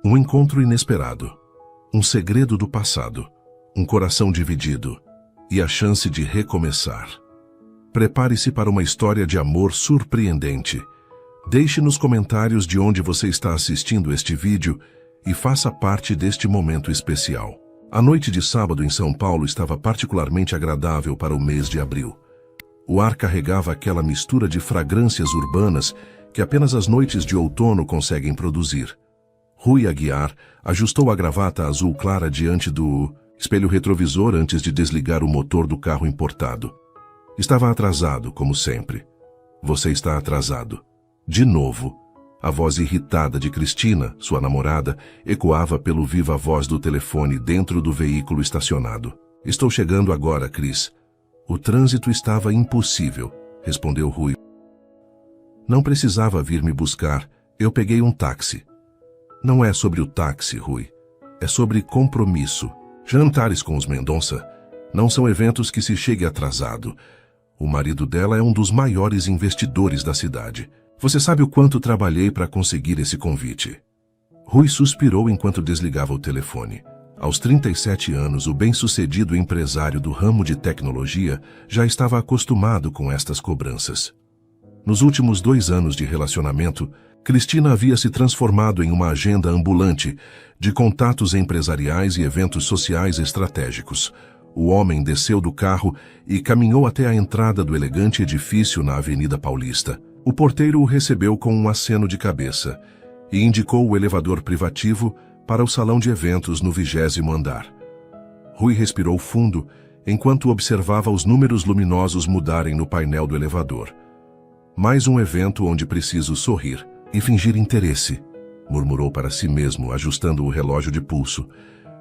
Um encontro inesperado, um segredo do passado, um coração dividido e a chance de recomeçar. Prepare-se para uma história de amor surpreendente. Deixe nos comentários de onde você está assistindo este vídeo e faça parte deste momento especial. A noite de sábado em São Paulo estava particularmente agradável para o mês de abril. O ar carregava aquela mistura de fragrâncias urbanas que apenas as noites de outono conseguem produzir. Rui Aguiar ajustou a gravata azul clara diante do espelho retrovisor antes de desligar o motor do carro importado. Estava atrasado, como sempre. Você está atrasado. De novo. A voz irritada de Cristina, sua namorada, ecoava pelo viva voz do telefone dentro do veículo estacionado. Estou chegando agora, Cris. O trânsito estava impossível, respondeu Rui. Não precisava vir me buscar. Eu peguei um táxi. Não é sobre o táxi, Rui. É sobre compromisso. Jantares com os Mendonça não são eventos que se chegue atrasado. O marido dela é um dos maiores investidores da cidade. Você sabe o quanto trabalhei para conseguir esse convite. Rui suspirou enquanto desligava o telefone. Aos 37 anos, o bem-sucedido empresário do ramo de tecnologia já estava acostumado com estas cobranças. Nos últimos 2 anos de relacionamento, Cristina havia se transformado em uma agenda ambulante de contatos empresariais e eventos sociais estratégicos. O homem desceu do carro e caminhou até a entrada do elegante edifício na Avenida Paulista. O porteiro o recebeu com um aceno de cabeça e indicou o elevador privativo para o salão de eventos no 20º andar. Rui respirou fundo enquanto observava os números luminosos mudarem no painel do elevador. Mais um evento onde preciso sorrir e fingir interesse, murmurou para si mesmo, ajustando o relógio de pulso.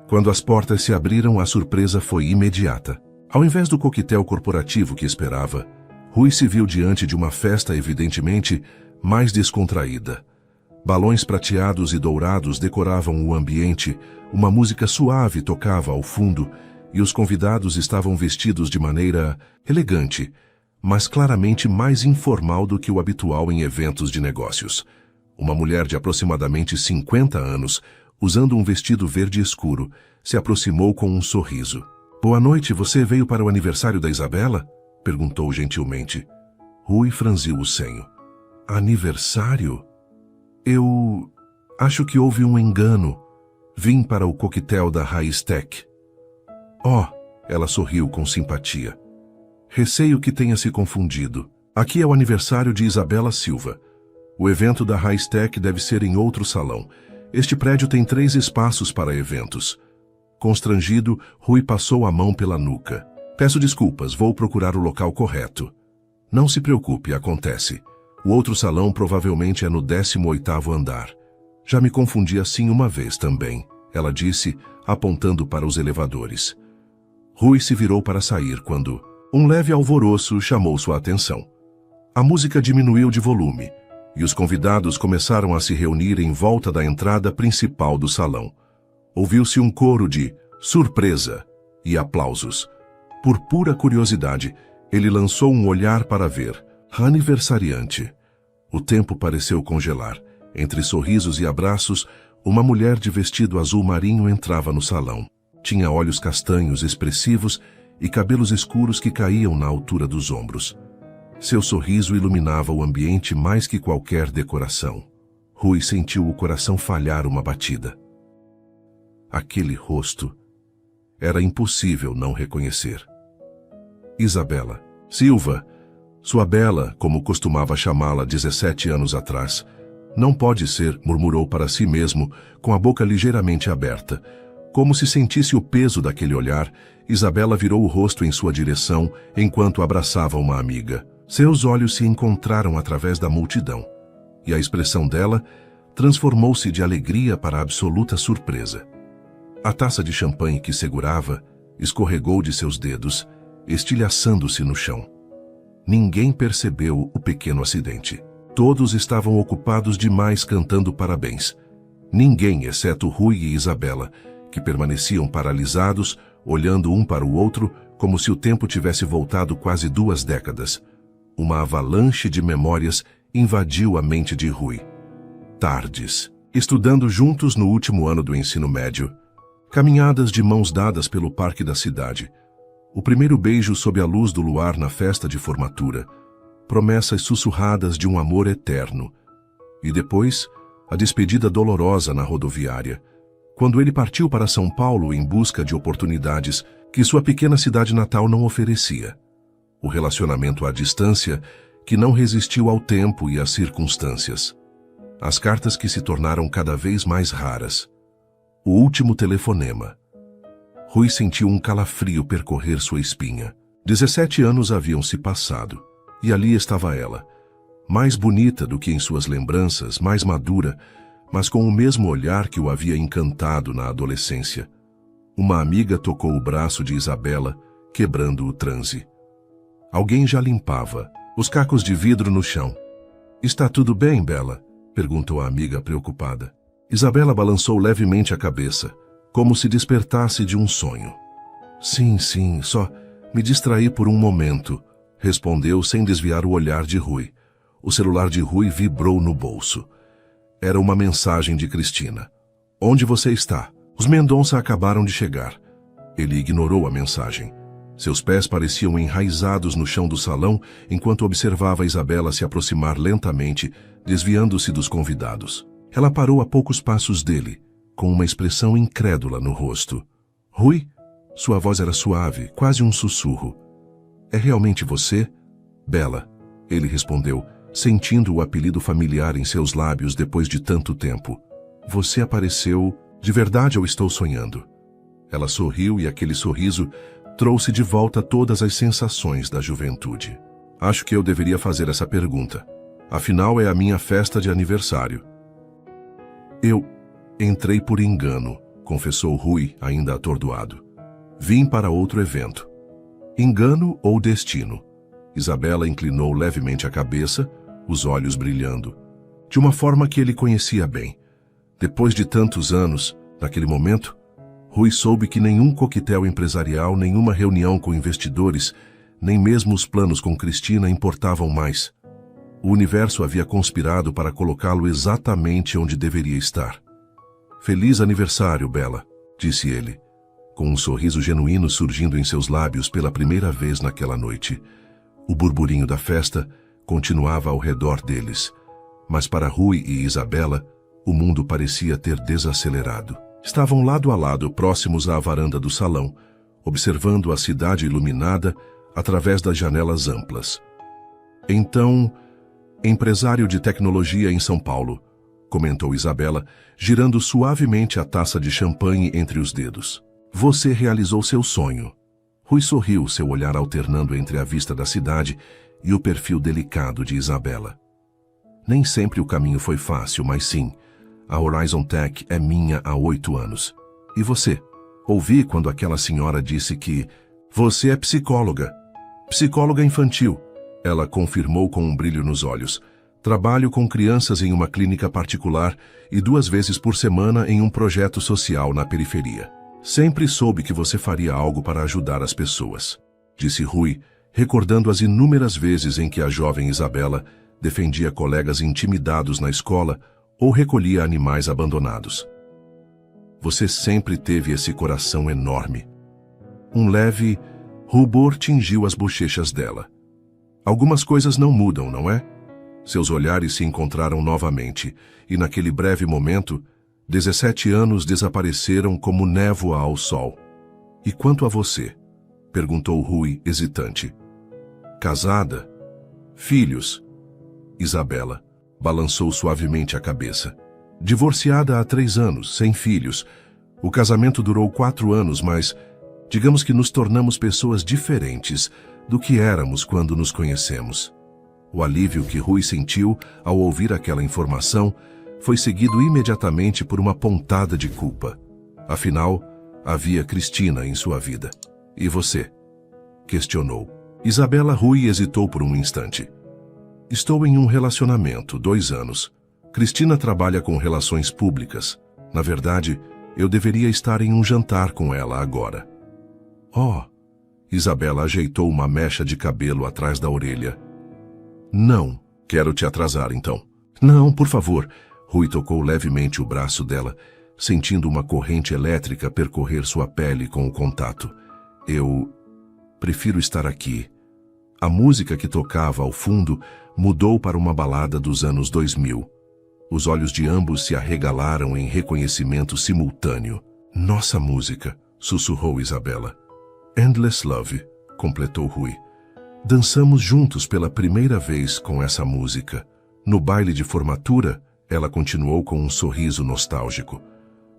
Quando as portas se abriram, a surpresa foi imediata. Ao invés do coquetel corporativo que esperava, Rui se viu diante de uma festa evidentemente mais descontraída. Balões prateados e dourados decoravam o ambiente, uma música suave tocava ao fundo e os convidados estavam vestidos de maneira elegante, mas claramente mais informal do que o habitual em eventos de negócios. Uma mulher de aproximadamente 50 anos, usando um vestido verde escuro, se aproximou com um sorriso. Boa noite, você veio para o aniversário da Isabela? Perguntou gentilmente. Rui franziu o senho. Aniversário? Eu acho que houve um engano. Vim para o coquetel da Raiz Tech. Oh, ela sorriu com simpatia. Receio que tenha se confundido. Aqui é o aniversário de Isabela Silva. O evento da Raiz Tech deve ser em outro salão. Este prédio tem 3 espaços para eventos. Constrangido, Rui passou a mão pela nuca. Peço desculpas, vou procurar o local correto. Não se preocupe, acontece. O outro salão provavelmente é no 18º andar. Já me confundi assim uma vez também, ela disse, apontando para os elevadores. Rui se virou para sair quando um leve alvoroço chamou sua atenção. A música diminuiu de volume e os convidados começaram a se reunir em volta da entrada principal do salão. Ouviu-se um coro de surpresa e aplausos. Por pura curiosidade, ele lançou um olhar para ver. Aniversariante. O tempo pareceu congelar. Entre sorrisos e abraços, uma mulher de vestido azul marinho entrava no salão. Tinha olhos castanhos expressivos e cabelos escuros que caíam na altura dos ombros. Seu sorriso iluminava o ambiente mais que qualquer decoração. Rui sentiu o coração falhar uma batida. Aquele rosto era impossível não reconhecer. Isabela Silva, sua Bela, como costumava chamá-la 17 anos atrás. Não pode ser, murmurou para si mesmo, com a boca ligeiramente aberta. Como se sentisse o peso daquele olhar, Isabela virou o rosto em sua direção enquanto abraçava uma amiga. Seus olhos se encontraram através da multidão, e a expressão dela transformou-se de alegria para absoluta surpresa. A taça de champanhe que segurava escorregou de seus dedos, estilhaçando-se no chão. Ninguém percebeu o pequeno acidente. Todos estavam ocupados demais cantando parabéns. Ninguém, exceto Rui e Isabela, que permaneciam paralisados, olhando um para o outro, como se o tempo tivesse voltado quase 2 décadas. Uma avalanche de memórias invadiu a mente de Rui. Tardes. estudando juntos no último ano do ensino médio, caminhadas de mãos dadas pelo parque da cidade, o primeiro beijo sob a luz do luar na festa de formatura, promessas sussurradas de um amor eterno, e depois a despedida dolorosa na rodoviária, quando ele partiu para São Paulo em busca de oportunidades que sua pequena cidade natal não oferecia. O relacionamento à distância que não resistiu ao tempo e às circunstâncias. As cartas que se tornaram cada vez mais raras. O último telefonema. Rui sentiu um calafrio percorrer sua espinha. 17 anos haviam se passado, e ali estava ela, mais bonita do que em suas lembranças, mais madura, mas com o mesmo olhar que o havia encantado na adolescência. Uma amiga tocou o braço de Isabela, quebrando o transe. Alguém já limpava os cacos de vidro no chão. "Está tudo bem, Bela?" perguntou a amiga preocupada. Isabela balançou levemente a cabeça, como se despertasse de um sonho. Sim, só me distraí por um momento", respondeu sem desviar o olhar de Rui. O celular de Rui vibrou no bolso. Era uma mensagem de Cristina. "Onde você está? Os Mendonça acabaram de chegar." Ele ignorou a mensagem. Seus pés pareciam enraizados no chão do salão enquanto observava Isabela se aproximar lentamente, desviando-se dos convidados. Ela parou a poucos passos dele, com uma expressão incrédula no rosto. "Rui?" Sua voz era suave, quase um sussurro. "É realmente você?" "Bela," ele respondeu, sentindo o apelido familiar em seus lábios depois de tanto tempo. "Você apareceu... De verdade ou estou sonhando?" Ela sorriu e aquele sorriso trouxe de volta todas as sensações da juventude. "Acho que eu deveria fazer essa pergunta. Afinal, é a minha festa de aniversário." "Eu entrei por engano", confessou Rui, ainda atordoado. "Vim para outro evento." "Engano ou destino?" Isabela inclinou levemente a cabeça, os olhos brilhando, de uma forma que ele conhecia bem. Depois de tantos anos, naquele momento, Rui soube que nenhum coquetel empresarial, nenhuma reunião com investidores, nem mesmo os planos com Cristina importavam mais. O universo havia conspirado para colocá-lo exatamente onde deveria estar. "Feliz aniversário, Bela", disse ele, com um sorriso genuíno surgindo em seus lábios pela primeira vez naquela noite. O burburinho da festa continuava ao redor deles, mas para Rui e Isabela, o mundo parecia ter desacelerado. Estavam lado a lado, próximos à varanda do salão, observando a cidade iluminada através das janelas amplas. "Então, empresário de tecnologia em São Paulo", comentou Isabela, girando suavemente a taça de champanhe entre os dedos. "Você realizou seu sonho." Rui sorriu, seu olhar alternando entre a vista da cidade e o perfil delicado de Isabela. "Nem sempre o caminho foi fácil, mas sim, a Horizon Tech é minha há 8 anos. E você? Ouvi quando aquela senhora disse que... Você é psicóloga. Psicóloga infantil." Ela confirmou com um brilho nos olhos. "Trabalho com crianças em uma clínica particular e 2 vezes por semana em um projeto social na periferia. Sempre soube que você faria algo para ajudar as pessoas", disse Rui, recordando as inúmeras vezes em que a jovem Isabela defendia colegas intimidados na escola ou recolhia animais abandonados. "Você sempre teve esse coração enorme." Um leve rubor tingiu as bochechas dela. "Algumas coisas não mudam, não é?" Seus olhares se encontraram novamente, e naquele breve momento, 17 anos desapareceram como névoa ao sol. "E quanto a você?" perguntou Rui, hesitante. "Casada? Filhos?" Isabela balançou suavemente a cabeça. "Divorciada há 3 anos, sem filhos. O casamento durou 4 anos, mas digamos que nos tornamos pessoas diferentes do que éramos quando nos conhecemos." O alívio que Rui sentiu ao ouvir aquela informação foi seguido imediatamente por uma pontada de culpa. Afinal, havia Cristina em sua vida. "E você?" questionou. Isabela Rui hesitou por um instante. "Estou em um relacionamento, 2 anos. Cristina trabalha com relações públicas. Na verdade, eu deveria estar em um jantar com ela agora." "Oh!" Isabela ajeitou uma mecha de cabelo atrás da orelha. "Não, quero te atrasar então." "Não, por favor." Rui tocou levemente o braço dela, sentindo uma corrente elétrica percorrer sua pele com o contato. Eu prefiro estar aqui. A música que tocava ao fundo mudou para uma balada dos anos 2000. Os olhos de ambos se arregalaram em reconhecimento simultâneo. Nossa música, sussurrou Isabela. Endless Love, completou Rui. Dançamos juntos pela primeira vez com essa música. No baile de formatura, ela continuou com um sorriso nostálgico.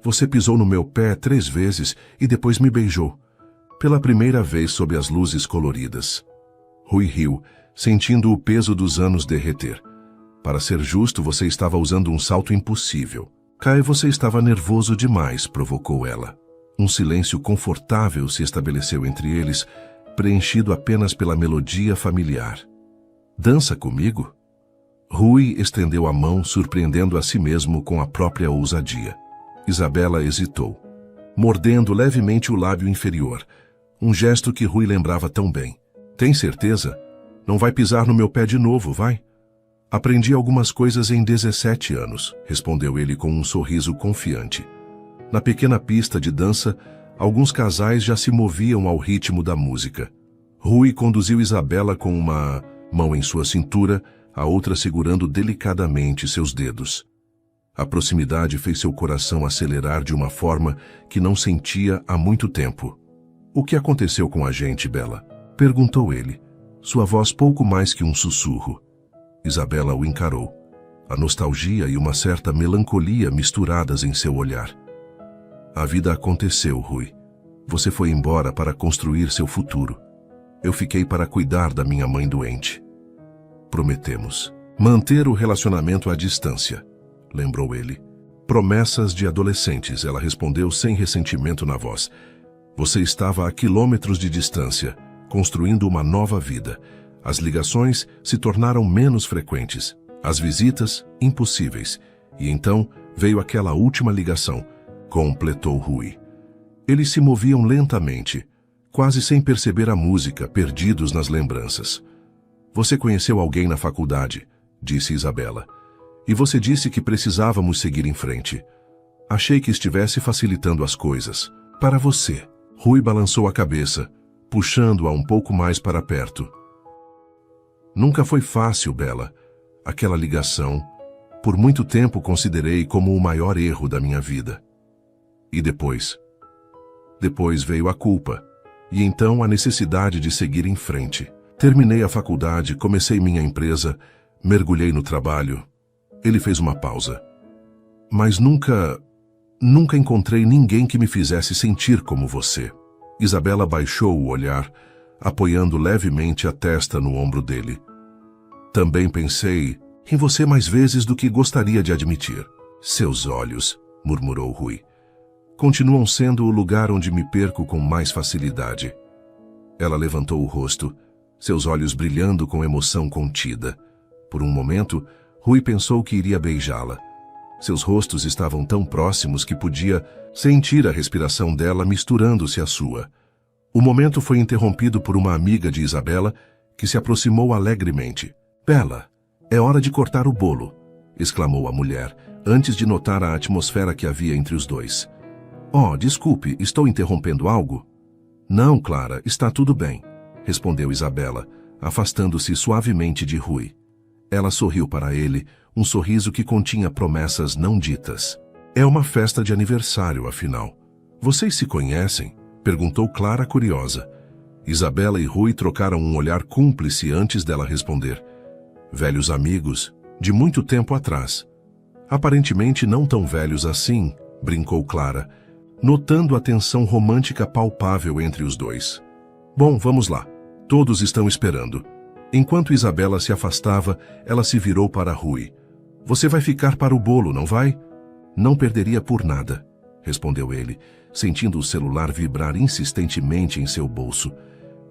Você pisou no meu pé 3 vezes e depois me beijou. Pela primeira vez sob as luzes coloridas. Rui riu, sentindo o peso dos anos derreter. Para ser justo, você estava usando um salto impossível. Kai, você estava nervoso demais, provocou ela. Um silêncio confortável se estabeleceu entre eles, preenchido apenas pela melodia familiar. Dança comigo? Rui estendeu a mão, surpreendendo a si mesmo com a própria ousadia. Isabela hesitou, mordendo levemente o lábio inferior, um gesto que Rui lembrava tão bem. Tem certeza? Não vai pisar no meu pé de novo, vai? Aprendi algumas coisas em 17 anos, respondeu ele com um sorriso confiante. Na pequena pista de dança, alguns casais já se moviam ao ritmo da música. Rui conduziu Isabela com uma mão em sua cintura, a outra segurando delicadamente seus dedos. A proximidade fez seu coração acelerar de uma forma que não sentia há muito tempo. O que aconteceu com a gente, Bela? Perguntou ele, sua voz pouco mais que um sussurro. Isabela o encarou, a nostalgia e uma certa melancolia misturadas em seu olhar. A vida aconteceu, Rui. Você foi embora para construir seu futuro. Eu fiquei para cuidar da minha mãe doente. Prometemos manter o relacionamento à distância, lembrou ele. Promessas de adolescentes, ela respondeu sem ressentimento na voz. Você estava a quilômetros de distância, construindo uma nova vida. As ligações se tornaram menos frequentes, as visitas impossíveis. E então veio aquela última ligação, completou Rui. Eles se moviam lentamente, quase sem perceber a música, perdidos nas lembranças. Você conheceu alguém na faculdade, disse Isabela. E você disse que precisávamos seguir em frente. Achei que estivesse facilitando as coisas. Para você. Rui balançou a cabeça, puxando-a um pouco mais para perto. Nunca foi fácil, Bela. Aquela ligação, por muito tempo considerei como o maior erro da minha vida. E depois? Depois veio a culpa, e então a necessidade de seguir em frente. Terminei a faculdade, comecei minha empresa, mergulhei no trabalho. Ele fez uma pausa. Mas nunca encontrei ninguém que me fizesse sentir como você. Isabela baixou o olhar, apoiando levemente a testa no ombro dele. Também pensei em você mais vezes do que gostaria de admitir. Seus olhos, murmurou Rui, continuam sendo o lugar onde me perco com mais facilidade. Ela levantou o rosto, seus olhos brilhando com emoção contida. Por um momento, Rui pensou que iria beijá-la. Seus rostos estavam tão próximos que podia sentir a respiração dela misturando-se à sua. O momento foi interrompido por uma amiga de Isabela, que se aproximou alegremente. Bela, é hora de cortar o bolo, exclamou a mulher, antes de notar a atmosfera que havia entre os dois. Oh, desculpe, estou interrompendo algo? Não, Clara, está tudo bem, respondeu Isabela, afastando-se suavemente de Rui. Ela sorriu para ele, um sorriso que continha promessas não ditas. É uma festa de aniversário, afinal. Vocês se conhecem? Perguntou Clara curiosa. Isabela e Rui trocaram um olhar cúmplice antes dela responder. Velhos amigos, de muito tempo atrás. Aparentemente não tão velhos assim, brincou Clara, notando a tensão romântica palpável entre os dois. Bom, vamos lá. Todos estão esperando. Enquanto Isabela se afastava, ela se virou para Rui. Você vai ficar para o bolo, não vai? Não perderia por nada, respondeu ele, sentindo o celular vibrar insistentemente em seu bolso.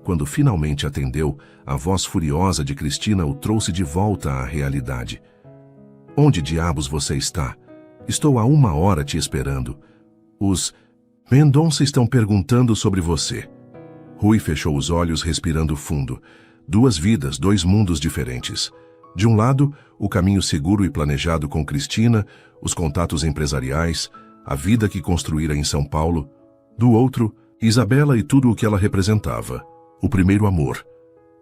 Quando finalmente atendeu, a voz furiosa de Cristina o trouxe de volta à realidade. Onde diabos você está? Estou há 1 hora te esperando. Os Mendonça estão perguntando sobre você. Rui fechou os olhos respirando fundo. 2 vidas, 2 mundos diferentes. De um lado, o caminho seguro e planejado com Cristina, os contatos empresariais, a vida que construíra em São Paulo. Do outro, Isabela e tudo o que ela representava. O primeiro amor.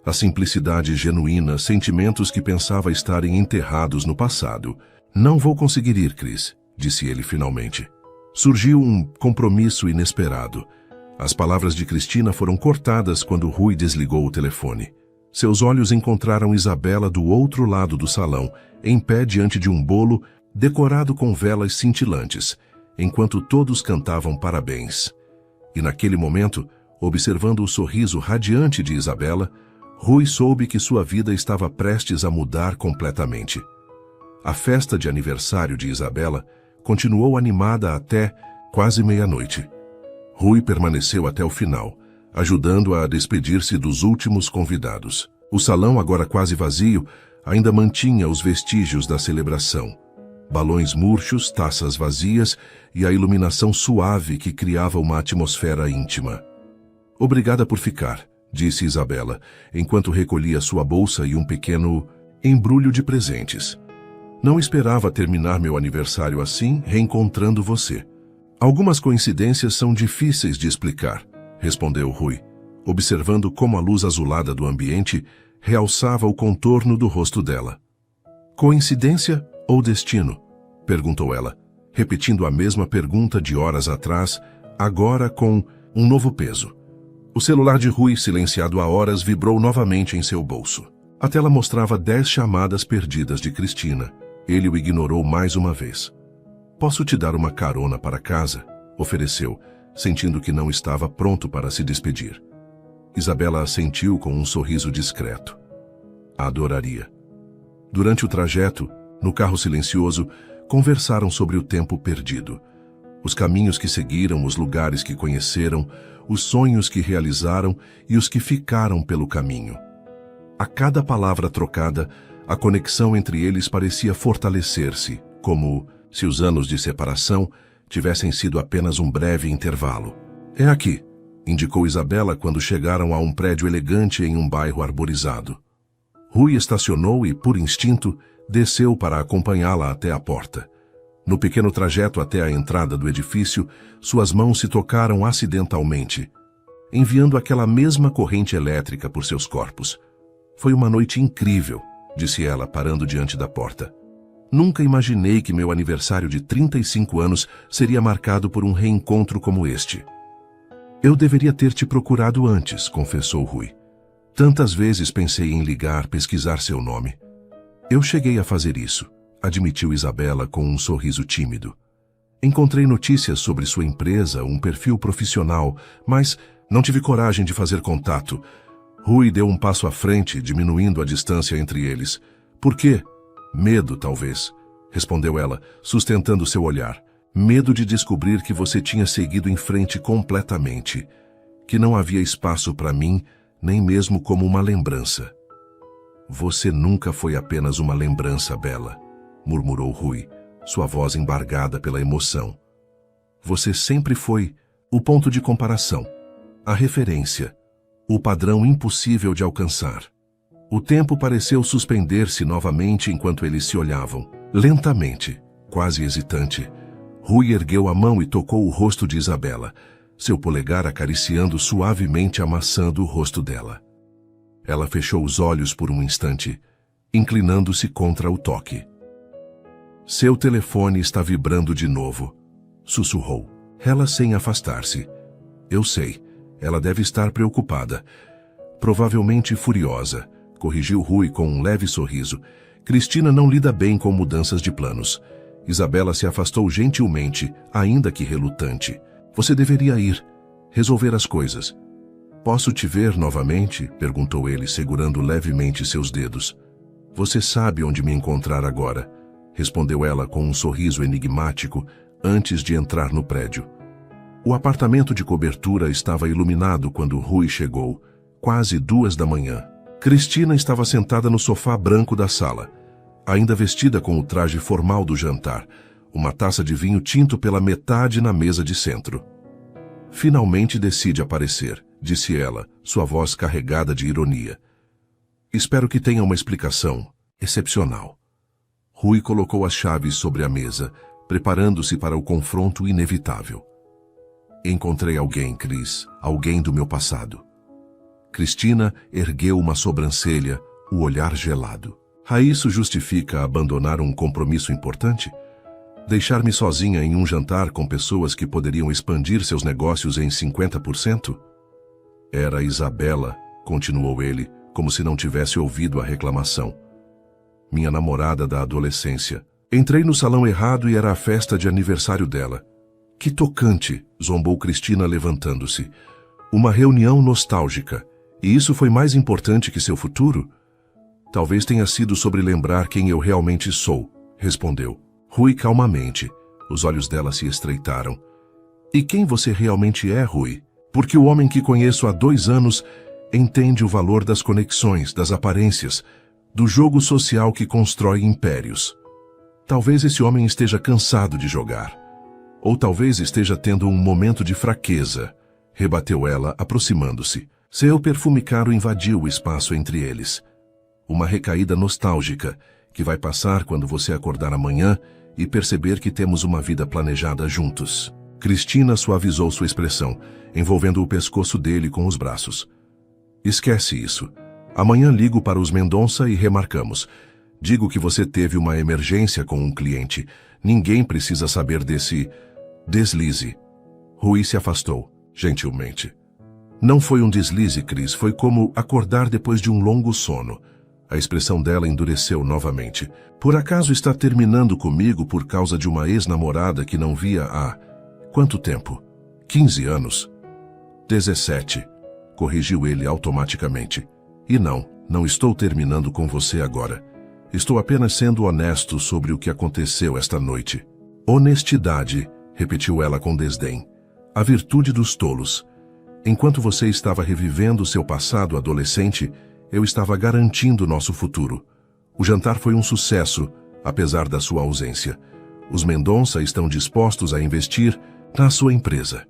A simplicidade genuína, sentimentos que pensava estarem enterrados no passado. Não vou conseguir ir, Cris, disse ele finalmente. Surgiu um compromisso inesperado. As palavras de Cristina foram cortadas quando Rui desligou o telefone. Seus olhos encontraram Isabela do outro lado do salão, em pé diante de um bolo decorado com velas cintilantes, enquanto todos cantavam parabéns. E naquele momento, observando o sorriso radiante de Isabela, Rui soube que sua vida estava prestes a mudar completamente. A festa de aniversário de Isabela continuou animada até quase meia-noite. Rui permaneceu até o final, ajudando-a a despedir-se dos últimos convidados. O salão, agora quase vazio, ainda mantinha os vestígios da celebração. Balões murchos, taças vazias e a iluminação suave que criava uma atmosfera íntima. Obrigada por ficar, disse Isabela, enquanto recolhia sua bolsa e um pequeno embrulho de presentes. Não esperava terminar meu aniversário assim, reencontrando você. Algumas coincidências são difíceis de explicar, respondeu Rui, observando como a luz azulada do ambiente realçava o contorno do rosto dela. Coincidência ou destino? Perguntou ela, repetindo a mesma pergunta de horas atrás, agora com um novo peso. O celular de Rui, silenciado há horas, vibrou novamente em seu bolso. A tela mostrava 10 chamadas perdidas de Cristina. Ele o ignorou mais uma vez. Posso te dar uma carona para casa? Ofereceu, sentindo que não estava pronto para se despedir. Isabela assentiu com um sorriso discreto. Adoraria. Durante o trajeto, no carro silencioso, conversaram sobre o tempo perdido. Os caminhos que seguiram, os lugares que conheceram, os sonhos que realizaram e os que ficaram pelo caminho. A cada palavra trocada, a conexão entre eles parecia fortalecer-se, como se os anos de separação tivessem sido apenas um breve intervalo. É aqui, indicou Isabela quando chegaram a um prédio elegante em um bairro arborizado. Rui estacionou e, por instinto, desceu para acompanhá-la até a porta. No pequeno trajeto até a entrada do edifício, suas mãos se tocaram acidentalmente, enviando aquela mesma corrente elétrica por seus corpos. Foi uma noite incrível, disse ela, parando diante da porta. Nunca imaginei que meu aniversário de 35 anos seria marcado por um reencontro como este. Eu deveria ter te procurado antes, confessou Rui. Tantas vezes pensei em ligar, pesquisar seu nome. Eu cheguei a fazer isso, admitiu Isabela com um sorriso tímido. Encontrei notícias sobre sua empresa, um perfil profissional, mas não tive coragem de fazer contato. Rui deu um passo à frente, diminuindo a distância entre eles. Por quê? Medo, talvez, respondeu ela, sustentando seu olhar. Medo de descobrir que você tinha seguido em frente completamente, que não havia espaço para mim, nem mesmo como uma lembrança. Você nunca foi apenas uma lembrança, Bela, murmurou Rui, sua voz embargada pela emoção. Você sempre foi o ponto de comparação, a referência, o padrão impossível de alcançar. O tempo pareceu suspender-se novamente enquanto eles se olhavam. Lentamente, quase hesitante, Rui ergueu a mão e tocou o rosto de Isabela, seu polegar acariciando suavemente a maçã do rosto dela. Ela fechou os olhos por um instante, inclinando-se contra o toque. Seu telefone está vibrando de novo, sussurrou, ela sem afastar-se. Eu sei, ela deve estar preocupada, provavelmente furiosa, corrigiu Rui com um leve sorriso. Cristina não lida bem com mudanças de planos. Isabela se afastou gentilmente, ainda que relutante. Você deveria ir, resolver as coisas. Posso te ver novamente? Perguntou ele, segurando levemente seus dedos. Você sabe onde me encontrar agora, respondeu ela com um sorriso enigmático antes de entrar no prédio. O apartamento de cobertura estava iluminado quando Rui chegou, quase 2 da manhã. Cristina estava sentada no sofá branco da sala, ainda vestida com o traje formal do jantar, uma taça de vinho tinto pela metade na mesa de centro. Finalmente decide aparecer, disse ela, sua voz carregada de ironia. Espero que tenha uma explicação. Excepcional. Rui colocou as chaves sobre a mesa, preparando-se para o confronto inevitável. Encontrei alguém, Cris, alguém do meu passado. Cristina ergueu uma sobrancelha, o olhar gelado. Isso justifica abandonar um compromisso importante? Deixar-me sozinha em um jantar com pessoas que poderiam expandir seus negócios em 50%? Era Isabela, continuou ele, como se não tivesse ouvido a reclamação. Minha namorada da adolescência. Entrei no salão errado e era a festa de aniversário dela. Que tocante, zombou Cristina levantando-se. Uma reunião nostálgica. E isso foi mais importante que seu futuro? Talvez tenha sido sobre lembrar quem eu realmente sou, respondeu. Rui calmamente. Os olhos dela se estreitaram. E quem você realmente é, Rui? Porque o homem que conheço há 2 anos entende o valor das conexões, das aparências, do jogo social que constrói impérios. Talvez esse homem esteja cansado de jogar. Ou talvez esteja tendo um momento de fraqueza, rebateu ela, aproximando-se. Seu perfume caro invadiu o espaço entre eles. Uma recaída nostálgica, que vai passar quando você acordar amanhã e perceber que temos uma vida planejada juntos. Cristina suavizou sua expressão, envolvendo o pescoço dele com os braços. Esquece isso. Amanhã ligo para os Mendonça e remarcamos. Digo que você teve uma emergência com um cliente. Ninguém precisa saber desse deslize. Rui se afastou, gentilmente. Não foi um deslize, Cris. Foi como acordar depois de um longo sono. A expressão dela endureceu novamente. Por acaso está terminando comigo por causa de uma ex-namorada que não via há... Quanto tempo? 15 anos? 17. Corrigiu ele automaticamente. E não estou terminando com você agora. Estou apenas sendo honesto sobre o que aconteceu esta noite. Honestidade, repetiu ela com desdém. A virtude dos tolos. Enquanto você estava revivendo seu passado adolescente, eu estava garantindo nosso futuro. O jantar foi um sucesso, apesar da sua ausência. Os Mendonça estão dispostos a investir na sua empresa.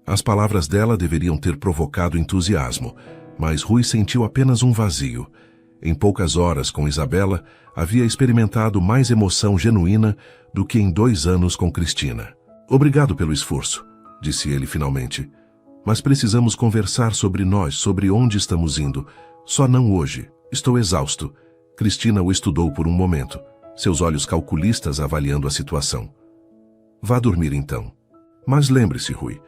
As palavras dela deveriam ter provocado entusiasmo, mas Rui sentiu apenas um vazio. Em poucas horas com Isabela, havia experimentado mais emoção genuína do que em 2 anos com Cristina. Obrigado pelo esforço, disse ele finalmente. Mas precisamos conversar sobre nós, sobre onde estamos indo. Só não hoje. Estou exausto. Cristina o estudou por um momento, seus olhos calculistas avaliando a situação. Vá dormir então. Mas lembre-se, Rui,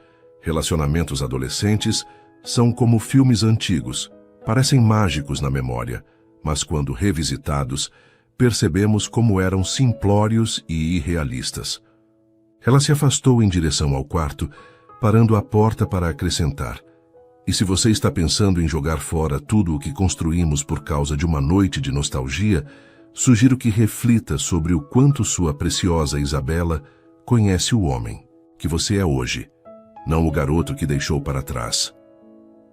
relacionamentos adolescentes são como filmes antigos. Parecem mágicos na memória, mas quando revisitados, percebemos como eram simplórios e irrealistas. Ela se afastou em direção ao quarto, parando à porta para acrescentar. E se você está pensando em jogar fora tudo o que construímos por causa de uma noite de nostalgia, sugiro que reflita sobre o quanto sua preciosa Isabela conhece o homem que você é hoje, não o garoto que deixou para trás.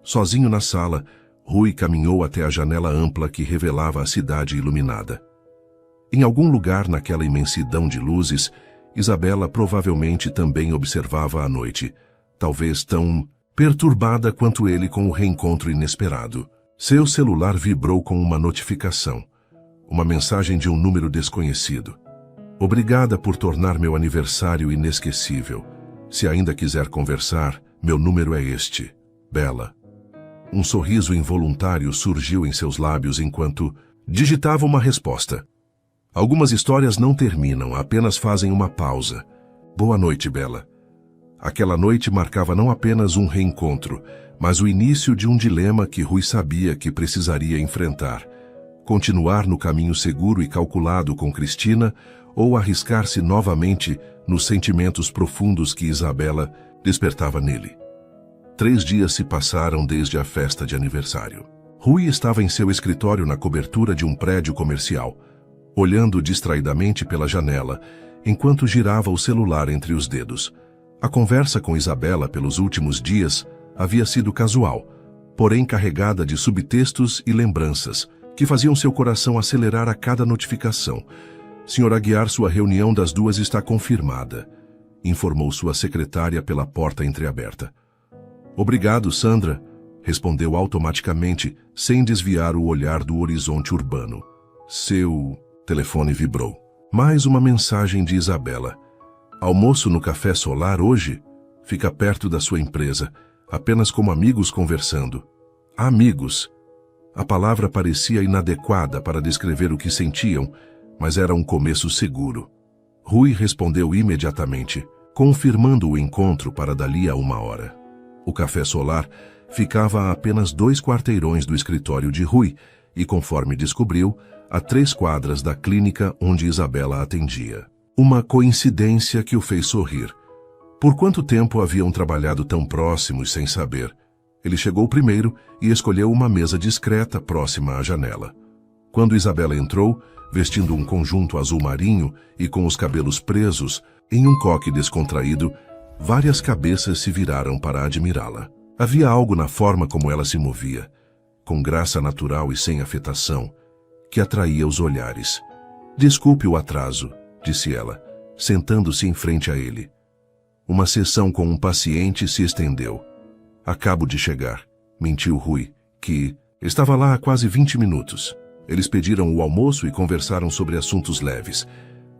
Sozinho na sala, Rui caminhou até a janela ampla que revelava a cidade iluminada. Em algum lugar naquela imensidão de luzes, Isabela provavelmente também observava a noite, talvez tão perturbada quanto ele com o reencontro inesperado. Seu celular vibrou com uma notificação, uma mensagem de um número desconhecido. Obrigada por tornar meu aniversário inesquecível. Se ainda quiser conversar, meu número é este, Bela. Um sorriso involuntário surgiu em seus lábios enquanto digitava uma resposta. Algumas histórias não terminam, apenas fazem uma pausa. Boa noite, Bela. Aquela noite marcava não apenas um reencontro, mas o início de um dilema que Rui sabia que precisaria enfrentar. Continuar no caminho seguro e calculado com Cristina ou arriscar-se novamente nos sentimentos profundos que Isabela despertava nele. 3 dias se passaram desde a festa de aniversário. Rui estava em seu escritório na cobertura de um prédio comercial, olhando distraidamente pela janela, enquanto girava o celular entre os dedos. A conversa com Isabela pelos últimos dias havia sido casual, porém carregada de subtextos e lembranças, que faziam seu coração acelerar a cada notificação. Sr. Aguiar, sua reunião das 2 está confirmada, informou sua secretária pela porta entreaberta. Obrigado, Sandra, respondeu automaticamente, sem desviar o olhar do horizonte urbano. Seu telefone vibrou. Mais uma mensagem de Isabela. Almoço no Café Solar hoje? Fica perto da sua empresa, apenas como amigos conversando. Amigos. A palavra parecia inadequada para descrever o que sentiam, mas era um começo seguro. Rui respondeu imediatamente, confirmando o encontro para dali a 1 hora. O Café Solar ficava a apenas 2 quarteirões do escritório de Rui e, conforme descobriu, a 3 quadras da clínica onde Isabela atendia. Uma coincidência que o fez sorrir. Por quanto tempo haviam trabalhado tão próximos sem saber? Ele chegou primeiro e escolheu uma mesa discreta próxima à janela. Quando Isabela entrou, vestindo um conjunto azul marinho e com os cabelos presos, em um coque descontraído, várias cabeças se viraram para admirá-la. Havia algo na forma como ela se movia, com graça natural e sem afetação, que atraía os olhares. Desculpe o atraso, disse ela, sentando-se em frente a ele. Uma sessão com um paciente se estendeu. Acabo de chegar, mentiu Rui, que estava lá há quase 20 minutos. Eles pediram o almoço e conversaram sobre assuntos leves.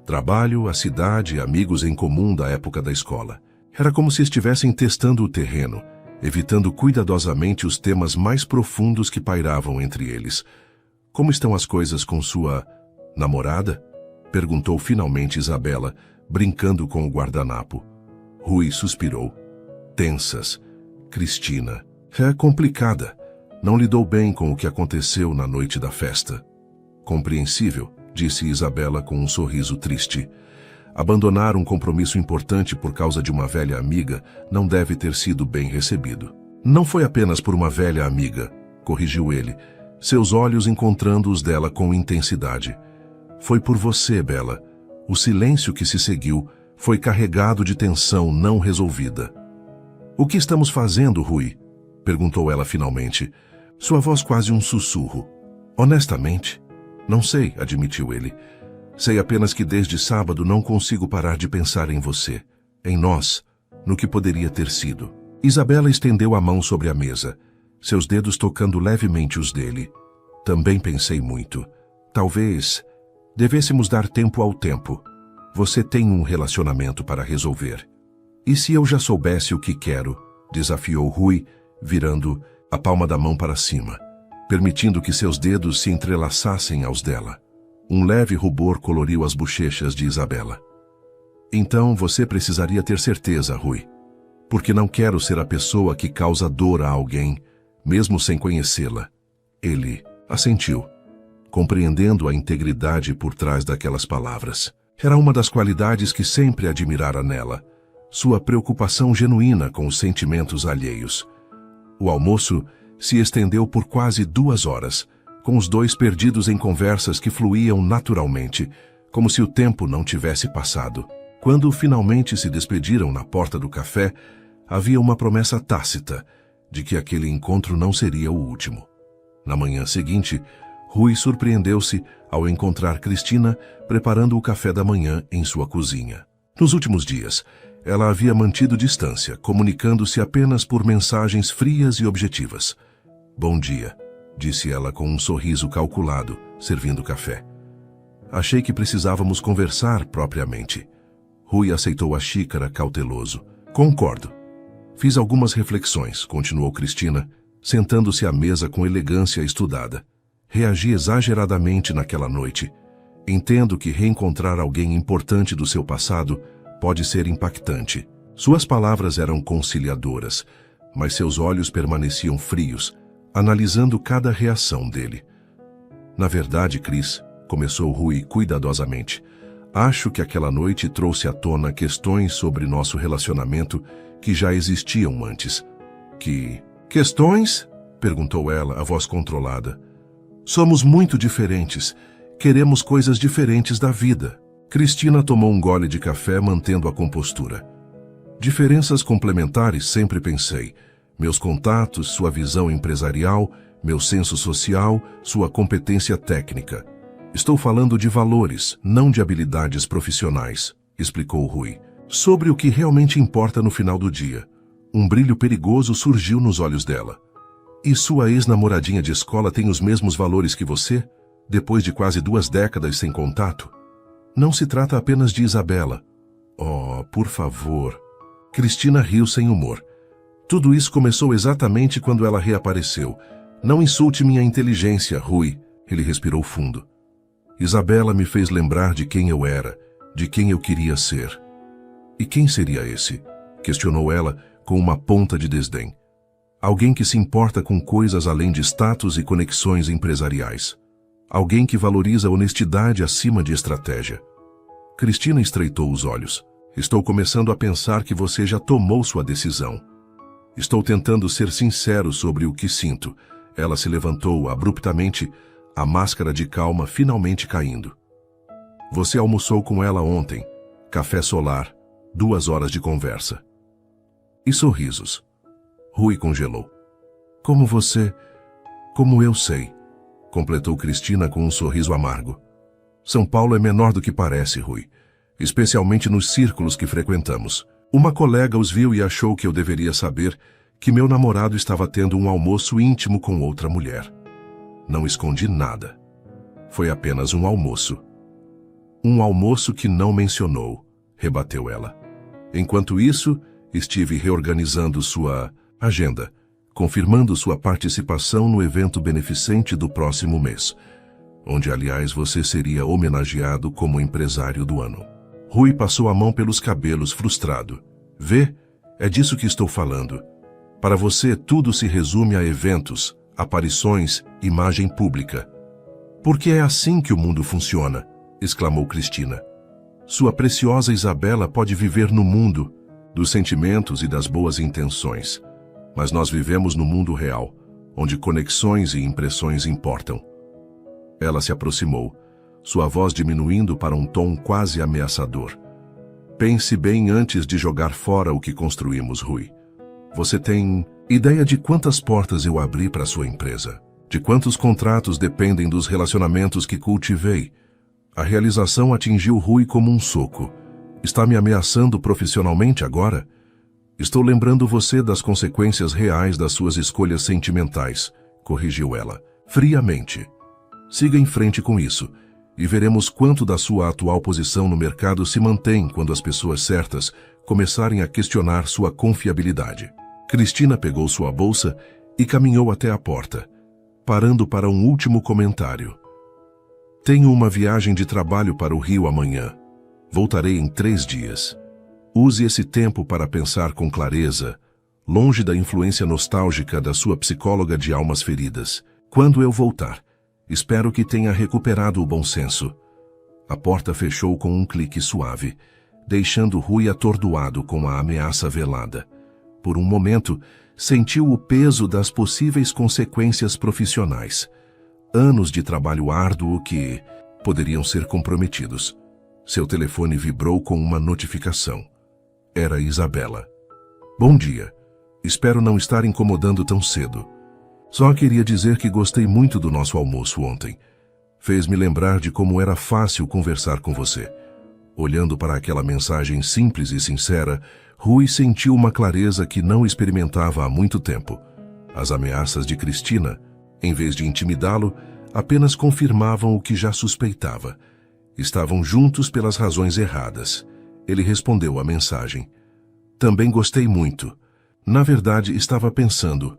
Trabalho, a cidade, amigos em comum da época da escola. Era como se estivessem testando o terreno, evitando cuidadosamente os temas mais profundos que pairavam entre eles. Como estão as coisas com sua namorada? Perguntou finalmente Isabela, brincando com o guardanapo. Rui suspirou. Tensas. Cristina. É complicada. Não lidou bem com o que aconteceu na noite da festa. Compreensível, disse Isabela com um sorriso triste. Abandonar um compromisso importante por causa de uma velha amiga não deve ter sido bem recebido. Não foi apenas por uma velha amiga, corrigiu ele, seus olhos encontrando os dela com intensidade. Foi por você, Bela. O silêncio que se seguiu foi carregado de tensão não resolvida. O que estamos fazendo, Rui? Perguntou ela finalmente. Sua voz quase um sussurro. Honestamente, não sei, admitiu ele. Sei apenas que desde sábado não consigo parar de pensar em você, em nós, no que poderia ter sido. Isabela estendeu a mão sobre a mesa, seus dedos tocando levemente os dele. Também pensei muito. Talvez devêssemos dar tempo ao tempo. Você tem um relacionamento para resolver. E se eu já soubesse o que quero? Desafiou Rui, virando a palma da mão para cima, permitindo que seus dedos se entrelaçassem aos dela. Um leve rubor coloriu as bochechas de Isabela. Então você precisaria ter certeza, Rui. Porque não quero ser a pessoa que causa dor a alguém, mesmo sem conhecê-la. Ele assentiu, compreendendo a integridade por trás daquelas palavras. Era uma das qualidades que sempre admirara nela, sua preocupação genuína com os sentimentos alheios. O almoço se estendeu por quase 2 horas, com os dois perdidos em conversas que fluíam naturalmente, como se o tempo não tivesse passado. Quando finalmente se despediram na porta do café, havia uma promessa tácita de que aquele encontro não seria o último. Na manhã seguinte, Rui surpreendeu-se ao encontrar Cristina preparando o café da manhã em sua cozinha. Nos últimos dias, ela havia mantido distância, comunicando-se apenas por mensagens frias e objetivas. Bom dia, disse ela com um sorriso calculado, servindo café. Achei que precisávamos conversar propriamente. Rui aceitou a xícara cauteloso. Concordo. Fiz algumas reflexões, continuou Cristina, sentando-se à mesa com elegância estudada. Reagi exageradamente naquela noite. Entendo que reencontrar alguém importante do seu passado pode ser impactante. Suas palavras eram conciliadoras, mas seus olhos permaneciam frios, analisando cada reação dele. Na verdade, Cris, começou Rui cuidadosamente, acho que aquela noite trouxe à tona questões sobre nosso relacionamento que já existiam antes. Que questões? Perguntou ela, a voz controlada. Somos muito diferentes. Queremos coisas diferentes da vida. Cristina tomou um gole de café, mantendo a compostura. Diferenças complementares, sempre pensei. Meus contatos, sua visão empresarial, meu senso social, sua competência técnica. Estou falando de valores, não de habilidades profissionais, explicou Rui. Sobre o que realmente importa no final do dia. Um brilho perigoso surgiu nos olhos dela. E sua ex-namoradinha de escola tem os mesmos valores que você? depois de quase 2 décadas sem contato? Não se trata apenas de Isabela. Oh, por favor. Cristina riu sem humor. Tudo isso começou exatamente quando ela reapareceu. Não insulte minha inteligência, Rui. Ele respirou fundo. Isabela me fez lembrar de quem eu era, de quem eu queria ser. E quem seria esse? Questionou ela com uma ponta de desdém. Alguém que se importa com coisas além de status e conexões empresariais. Alguém que valoriza a honestidade acima de estratégia. Cristina estreitou os olhos. Estou começando a pensar que você já tomou sua decisão. Estou tentando ser sincero sobre o que sinto. Ela se levantou abruptamente, a máscara de calma finalmente caindo. Você almoçou com ela ontem. Café solar, 2 horas de conversa. E sorrisos. Rui congelou. Como eu sei, completou Cristina com um sorriso amargo. São Paulo é menor do que parece, Rui, especialmente nos círculos que frequentamos. Uma colega os viu e achou que eu deveria saber que meu namorado estava tendo um almoço íntimo com outra mulher. Não escondi nada. Foi apenas um almoço. Um almoço que não mencionou, rebateu ela. Enquanto isso, estive reorganizando sua agenda, confirmando sua participação no evento beneficente do próximo mês, onde, aliás, você seria homenageado como empresário do ano. Rui passou a mão pelos cabelos, frustrado. Vê? É disso que estou falando. Para você, tudo se resume a eventos, aparições, imagem pública. Porque é assim que o mundo funciona, exclamou Cristina. Sua preciosa Isabela pode viver no mundo dos sentimentos e das boas intenções. Mas nós vivemos no mundo real, onde conexões e impressões importam. Ela se aproximou, sua voz diminuindo para um tom quase ameaçador. Pense bem antes de jogar fora o que construímos, Rui. Você tem ideia de quantas portas eu abri para sua empresa? De quantos contratos dependem dos relacionamentos que cultivei? A realização atingiu Rui como um soco. Está me ameaçando profissionalmente agora? Estou lembrando você das consequências reais das suas escolhas sentimentais, corrigiu ela, friamente. Siga em frente com isso, e veremos quanto da sua atual posição no mercado se mantém quando as pessoas certas começarem a questionar sua confiabilidade. Cristina pegou sua bolsa e caminhou até a porta, parando para um último comentário. Tenho uma viagem de trabalho para o Rio amanhã. Voltarei em 3 dias. Use esse tempo para pensar com clareza, longe da influência nostálgica da sua psicóloga de almas feridas. Quando eu voltar, espero que tenha recuperado o bom senso. A porta fechou com um clique suave, deixando Rui atordoado com a ameaça velada. Por um momento, sentiu o peso das possíveis consequências profissionais. Anos de trabalho árduo que poderiam ser comprometidos. Seu telefone vibrou com uma notificação. Era Isabela. Bom dia. Espero não estar incomodando tão cedo. Só queria dizer que gostei muito do nosso almoço ontem. Fez-me lembrar de como era fácil conversar com você. Olhando para aquela mensagem simples e sincera, Rui sentiu uma clareza que não experimentava há muito tempo. As ameaças de Cristina, em vez de intimidá-lo, apenas confirmavam o que já suspeitava. Estavam juntos pelas razões erradas. Ele respondeu à mensagem. Também gostei muito. Na verdade, estava pensando.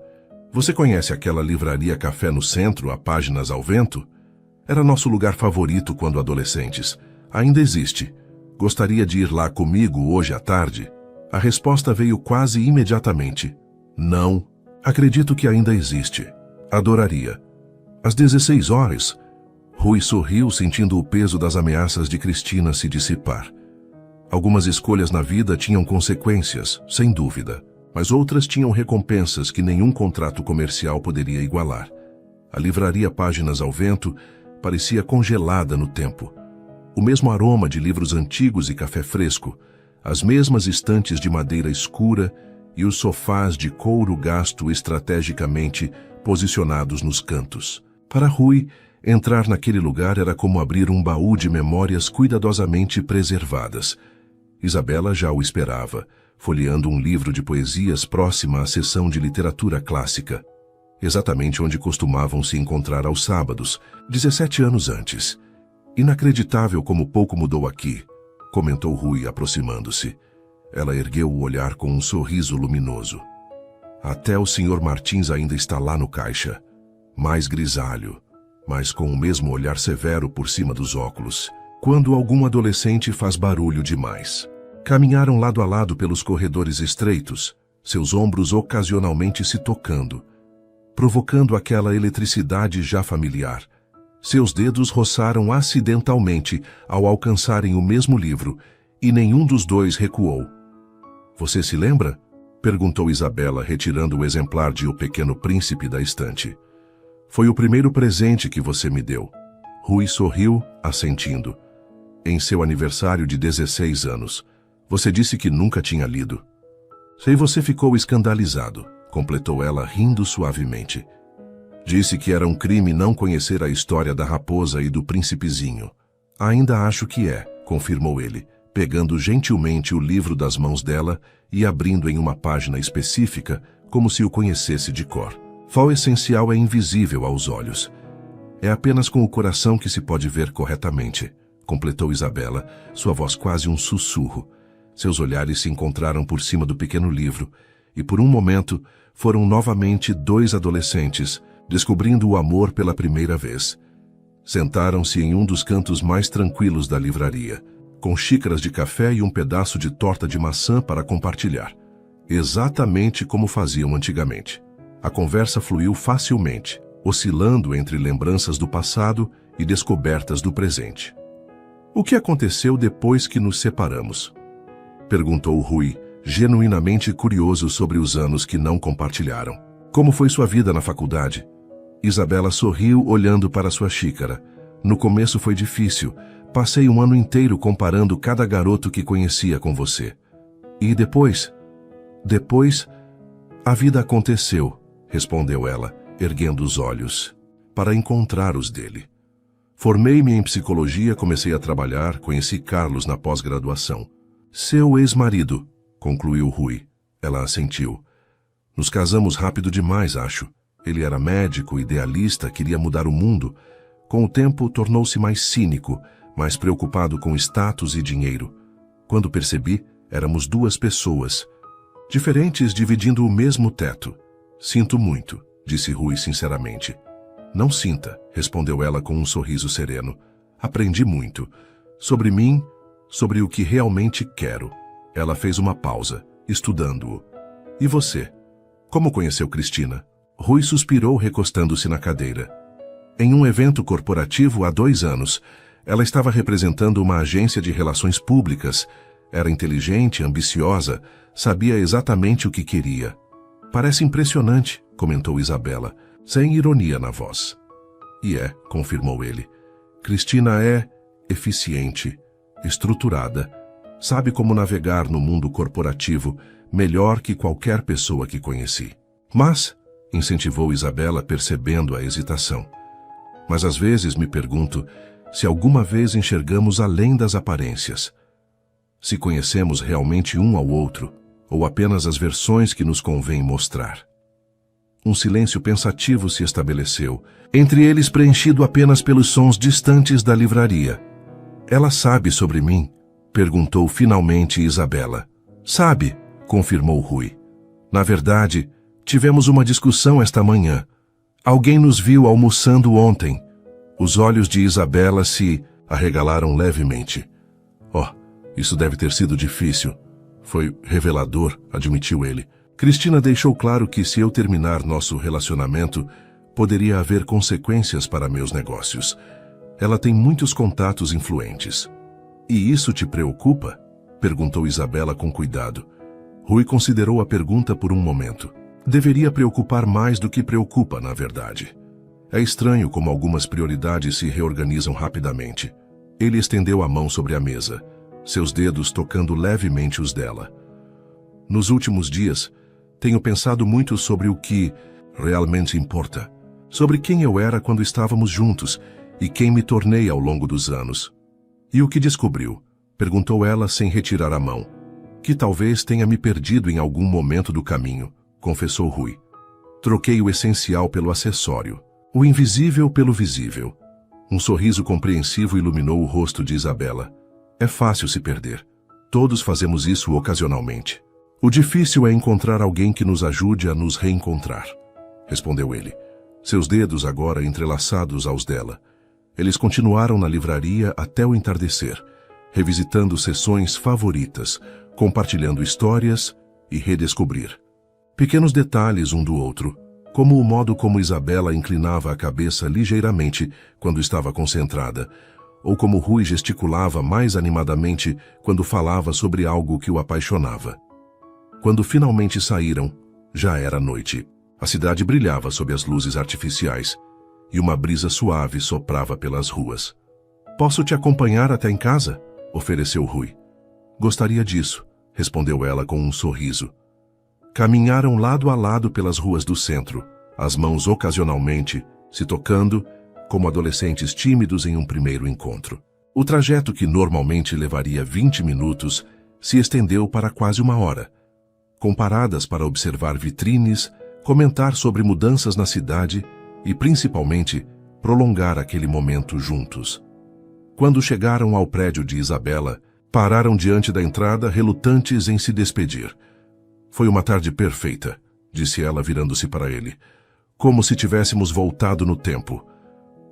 Você conhece aquela livraria Café no Centro, a Páginas ao Vento? Era nosso lugar favorito quando adolescentes. Ainda existe. Gostaria de ir lá comigo hoje à tarde? A resposta veio quase imediatamente. Não. Acredito que ainda existe. Adoraria. Às 16 horas. Rui sorriu, sentindo o peso das ameaças de Cristina se dissipar. Algumas escolhas na vida tinham consequências, sem dúvida, mas outras tinham recompensas que nenhum contrato comercial poderia igualar. A livraria Páginas ao Vento parecia congelada no tempo. O mesmo aroma de livros antigos e café fresco, as mesmas estantes de madeira escura e os sofás de couro gasto estrategicamente posicionados nos cantos. Para Rui, entrar naquele lugar era como abrir um baú de memórias cuidadosamente preservadas. Isabela já o esperava, folheando um livro de poesias próxima à seção de literatura clássica. exatamente onde costumavam se encontrar aos sábados, 17 anos antes. Inacreditável como pouco mudou aqui, comentou Rui, aproximando-se. Ela ergueu o olhar com um sorriso luminoso. Até o Sr. Martins ainda está lá no caixa, mais grisalho, mas com o mesmo olhar severo por cima dos óculos, quando algum adolescente faz barulho demais. Caminharam lado a lado pelos corredores estreitos, seus ombros ocasionalmente se tocando, provocando aquela eletricidade já familiar. Seus dedos roçaram acidentalmente ao alcançarem o mesmo livro, e nenhum dos dois recuou. Você se lembra? Perguntou Isabela, retirando o exemplar de O Pequeno Príncipe da estante. Foi o primeiro presente que você me deu. Rui sorriu, assentindo. Em seu aniversário de 16 anos. Você disse que nunca tinha lido. Sei, você ficou escandalizado, completou ela, rindo suavemente. Disse que era um crime não conhecer a história da raposa e do príncipezinho. Ainda acho que é, confirmou ele, pegando gentilmente o livro das mãos dela e abrindo em uma página específica, como se o conhecesse de cor. O essencial é invisível aos olhos. É apenas com o coração que se pode ver corretamente, completou Isabela, sua voz quase um sussurro. Seus olhares se encontraram por cima do pequeno livro, e por um momento foram novamente dois adolescentes, descobrindo o amor pela primeira vez. Sentaram-se em um dos cantos mais tranquilos da livraria, com xícaras de café e um pedaço de torta de maçã para compartilhar, exatamente como faziam antigamente. A conversa fluiu facilmente, oscilando entre lembranças do passado e descobertas do presente. O que aconteceu depois que nos separamos? Perguntou Rui, genuinamente curioso sobre os anos que não compartilharam. Como foi sua vida na faculdade? Isabela sorriu, olhando para sua xícara. No começo foi difícil. Passei um ano inteiro comparando cada garoto que conhecia com você. E depois? Depois, a vida aconteceu, respondeu ela, erguendo os olhos, para encontrar os dele. Formei-me em psicologia, comecei a trabalhar, conheci Carlos na pós-graduação. Seu ex-marido, concluiu Rui. Ela assentiu. Nos casamos rápido demais, acho. Ele era médico, idealista, queria mudar o mundo. Com o tempo, tornou-se mais cínico, mais preocupado com status e dinheiro. Quando percebi, éramos duas pessoas, diferentes, dividindo o mesmo teto. Sinto muito, disse Rui sinceramente. Não sinta, respondeu ela com um sorriso sereno. Aprendi muito. Sobre mim, sobre o que realmente quero. Ela fez uma pausa, estudando-o. E você? Como conheceu Cristina? Rui suspirou, recostando-se na cadeira. Em um evento corporativo há 2 anos, ela estava representando uma agência de relações públicas. Era inteligente, ambiciosa, sabia exatamente o que queria. Parece impressionante, comentou Isabela, sem ironia na voz. E é, confirmou ele. Cristina é eficiente, estruturada, sabe como navegar no mundo corporativo melhor que qualquer pessoa que conheci. Mas, incentivou Isabela, percebendo a hesitação. Mas às vezes me pergunto se alguma vez enxergamos além das aparências. Se conhecemos realmente um ao outro, ou apenas as versões que nos convém mostrar. Um silêncio pensativo se estabeleceu, entre eles preenchido apenas pelos sons distantes da livraria. Ela sabe sobre mim? Perguntou finalmente Isabela. Sabe, confirmou Rui. Na verdade, tivemos uma discussão esta manhã. Alguém nos viu almoçando ontem. Os olhos de Isabela se arregalaram levemente. Isso deve ter sido difícil. Foi revelador, admitiu ele. Cristina deixou claro que se eu terminar nosso relacionamento, poderia haver consequências para meus negócios. Ela tem muitos contatos influentes. E isso te preocupa? Perguntou Isabela com cuidado. Rui considerou a pergunta por um momento. Deveria preocupar mais do que preocupa, na verdade. É estranho como algumas prioridades se reorganizam rapidamente. Ele estendeu a mão sobre a mesa, seus dedos tocando levemente os dela. Nos últimos dias, tenho pensado muito sobre o que realmente importa. Sobre quem eu era quando estávamos juntos e quem me tornei ao longo dos anos. E o que descobriu? Perguntou ela sem retirar a mão. Que talvez tenha me perdido em algum momento do caminho, confessou Rui. Troquei o essencial pelo acessório, o invisível pelo visível. Um sorriso compreensivo iluminou o rosto de Isabela. É fácil se perder. Todos fazemos isso ocasionalmente. O difícil é encontrar alguém que nos ajude a nos reencontrar, respondeu ele, seus dedos agora entrelaçados aos dela. Eles continuaram na livraria até o entardecer, revisitando sessões favoritas, compartilhando histórias e redescobrir pequenos detalhes um do outro, como o modo como Isabela inclinava a cabeça ligeiramente quando estava concentrada, ou como Rui gesticulava mais animadamente quando falava sobre algo que o apaixonava. Quando finalmente saíram, já era noite. A cidade brilhava sob as luzes artificiais e uma brisa suave soprava pelas ruas. Posso te acompanhar até em casa? Ofereceu Rui. Gostaria disso, respondeu ela com um sorriso. Caminharam lado a lado pelas ruas do centro, as mãos ocasionalmente se tocando, como adolescentes tímidos em um primeiro encontro. O trajeto que normalmente levaria 20 minutos se estendeu para quase 1 hora, com paradas para observar vitrines, comentar sobre mudanças na cidade e, principalmente, prolongar aquele momento juntos. Quando chegaram ao prédio de Isabela, pararam diante da entrada, relutantes em se despedir. Foi uma tarde perfeita, disse ela virando-se para ele, como se tivéssemos voltado no tempo.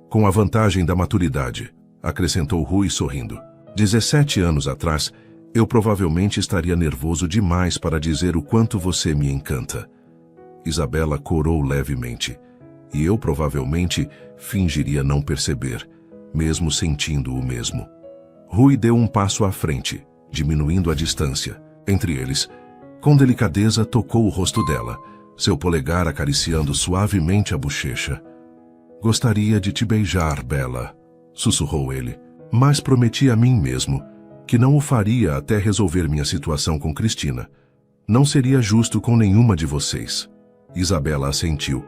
Com a vantagem da maturidade, acrescentou Rui sorrindo. 17 anos atrás, eu provavelmente estaria nervoso demais para dizer o quanto você me encanta. Isabela corou levemente, e eu provavelmente fingiria não perceber, mesmo sentindo o mesmo. Rui deu um passo à frente, diminuindo a distância. Entre eles, com delicadeza tocou o rosto dela, seu polegar acariciando suavemente a bochecha. Gostaria de te beijar, Bela, sussurrou ele, mas prometi a mim mesmo que não o faria até resolver minha situação com Cristina. Não seria justo com nenhuma de vocês. Isabela assentiu,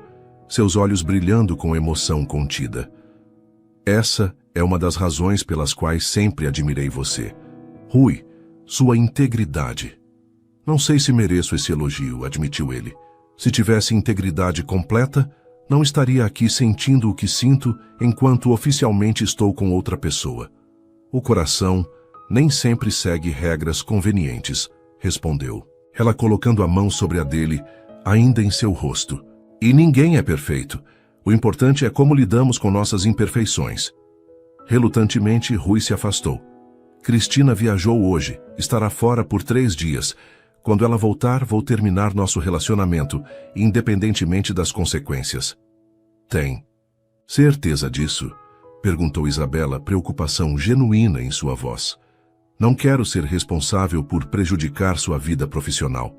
seus olhos brilhando com emoção contida. Essa é uma das razões pelas quais sempre admirei você. Rui, sua integridade. Não sei se mereço esse elogio, admitiu ele. Se tivesse integridade completa, não estaria aqui sentindo o que sinto enquanto oficialmente estou com outra pessoa. O coração nem sempre segue regras convenientes, respondeu, ela colocando a mão sobre a dele, ainda em seu rosto. E ninguém é perfeito. O importante é como lidamos com nossas imperfeições. Relutantemente, Rui se afastou. Cristina viajou hoje, estará fora por 3 dias. Quando ela voltar, vou terminar nosso relacionamento, independentemente das consequências. Tem certeza disso? Perguntou Isabela, preocupação genuína em sua voz. Não quero ser responsável por prejudicar sua vida profissional.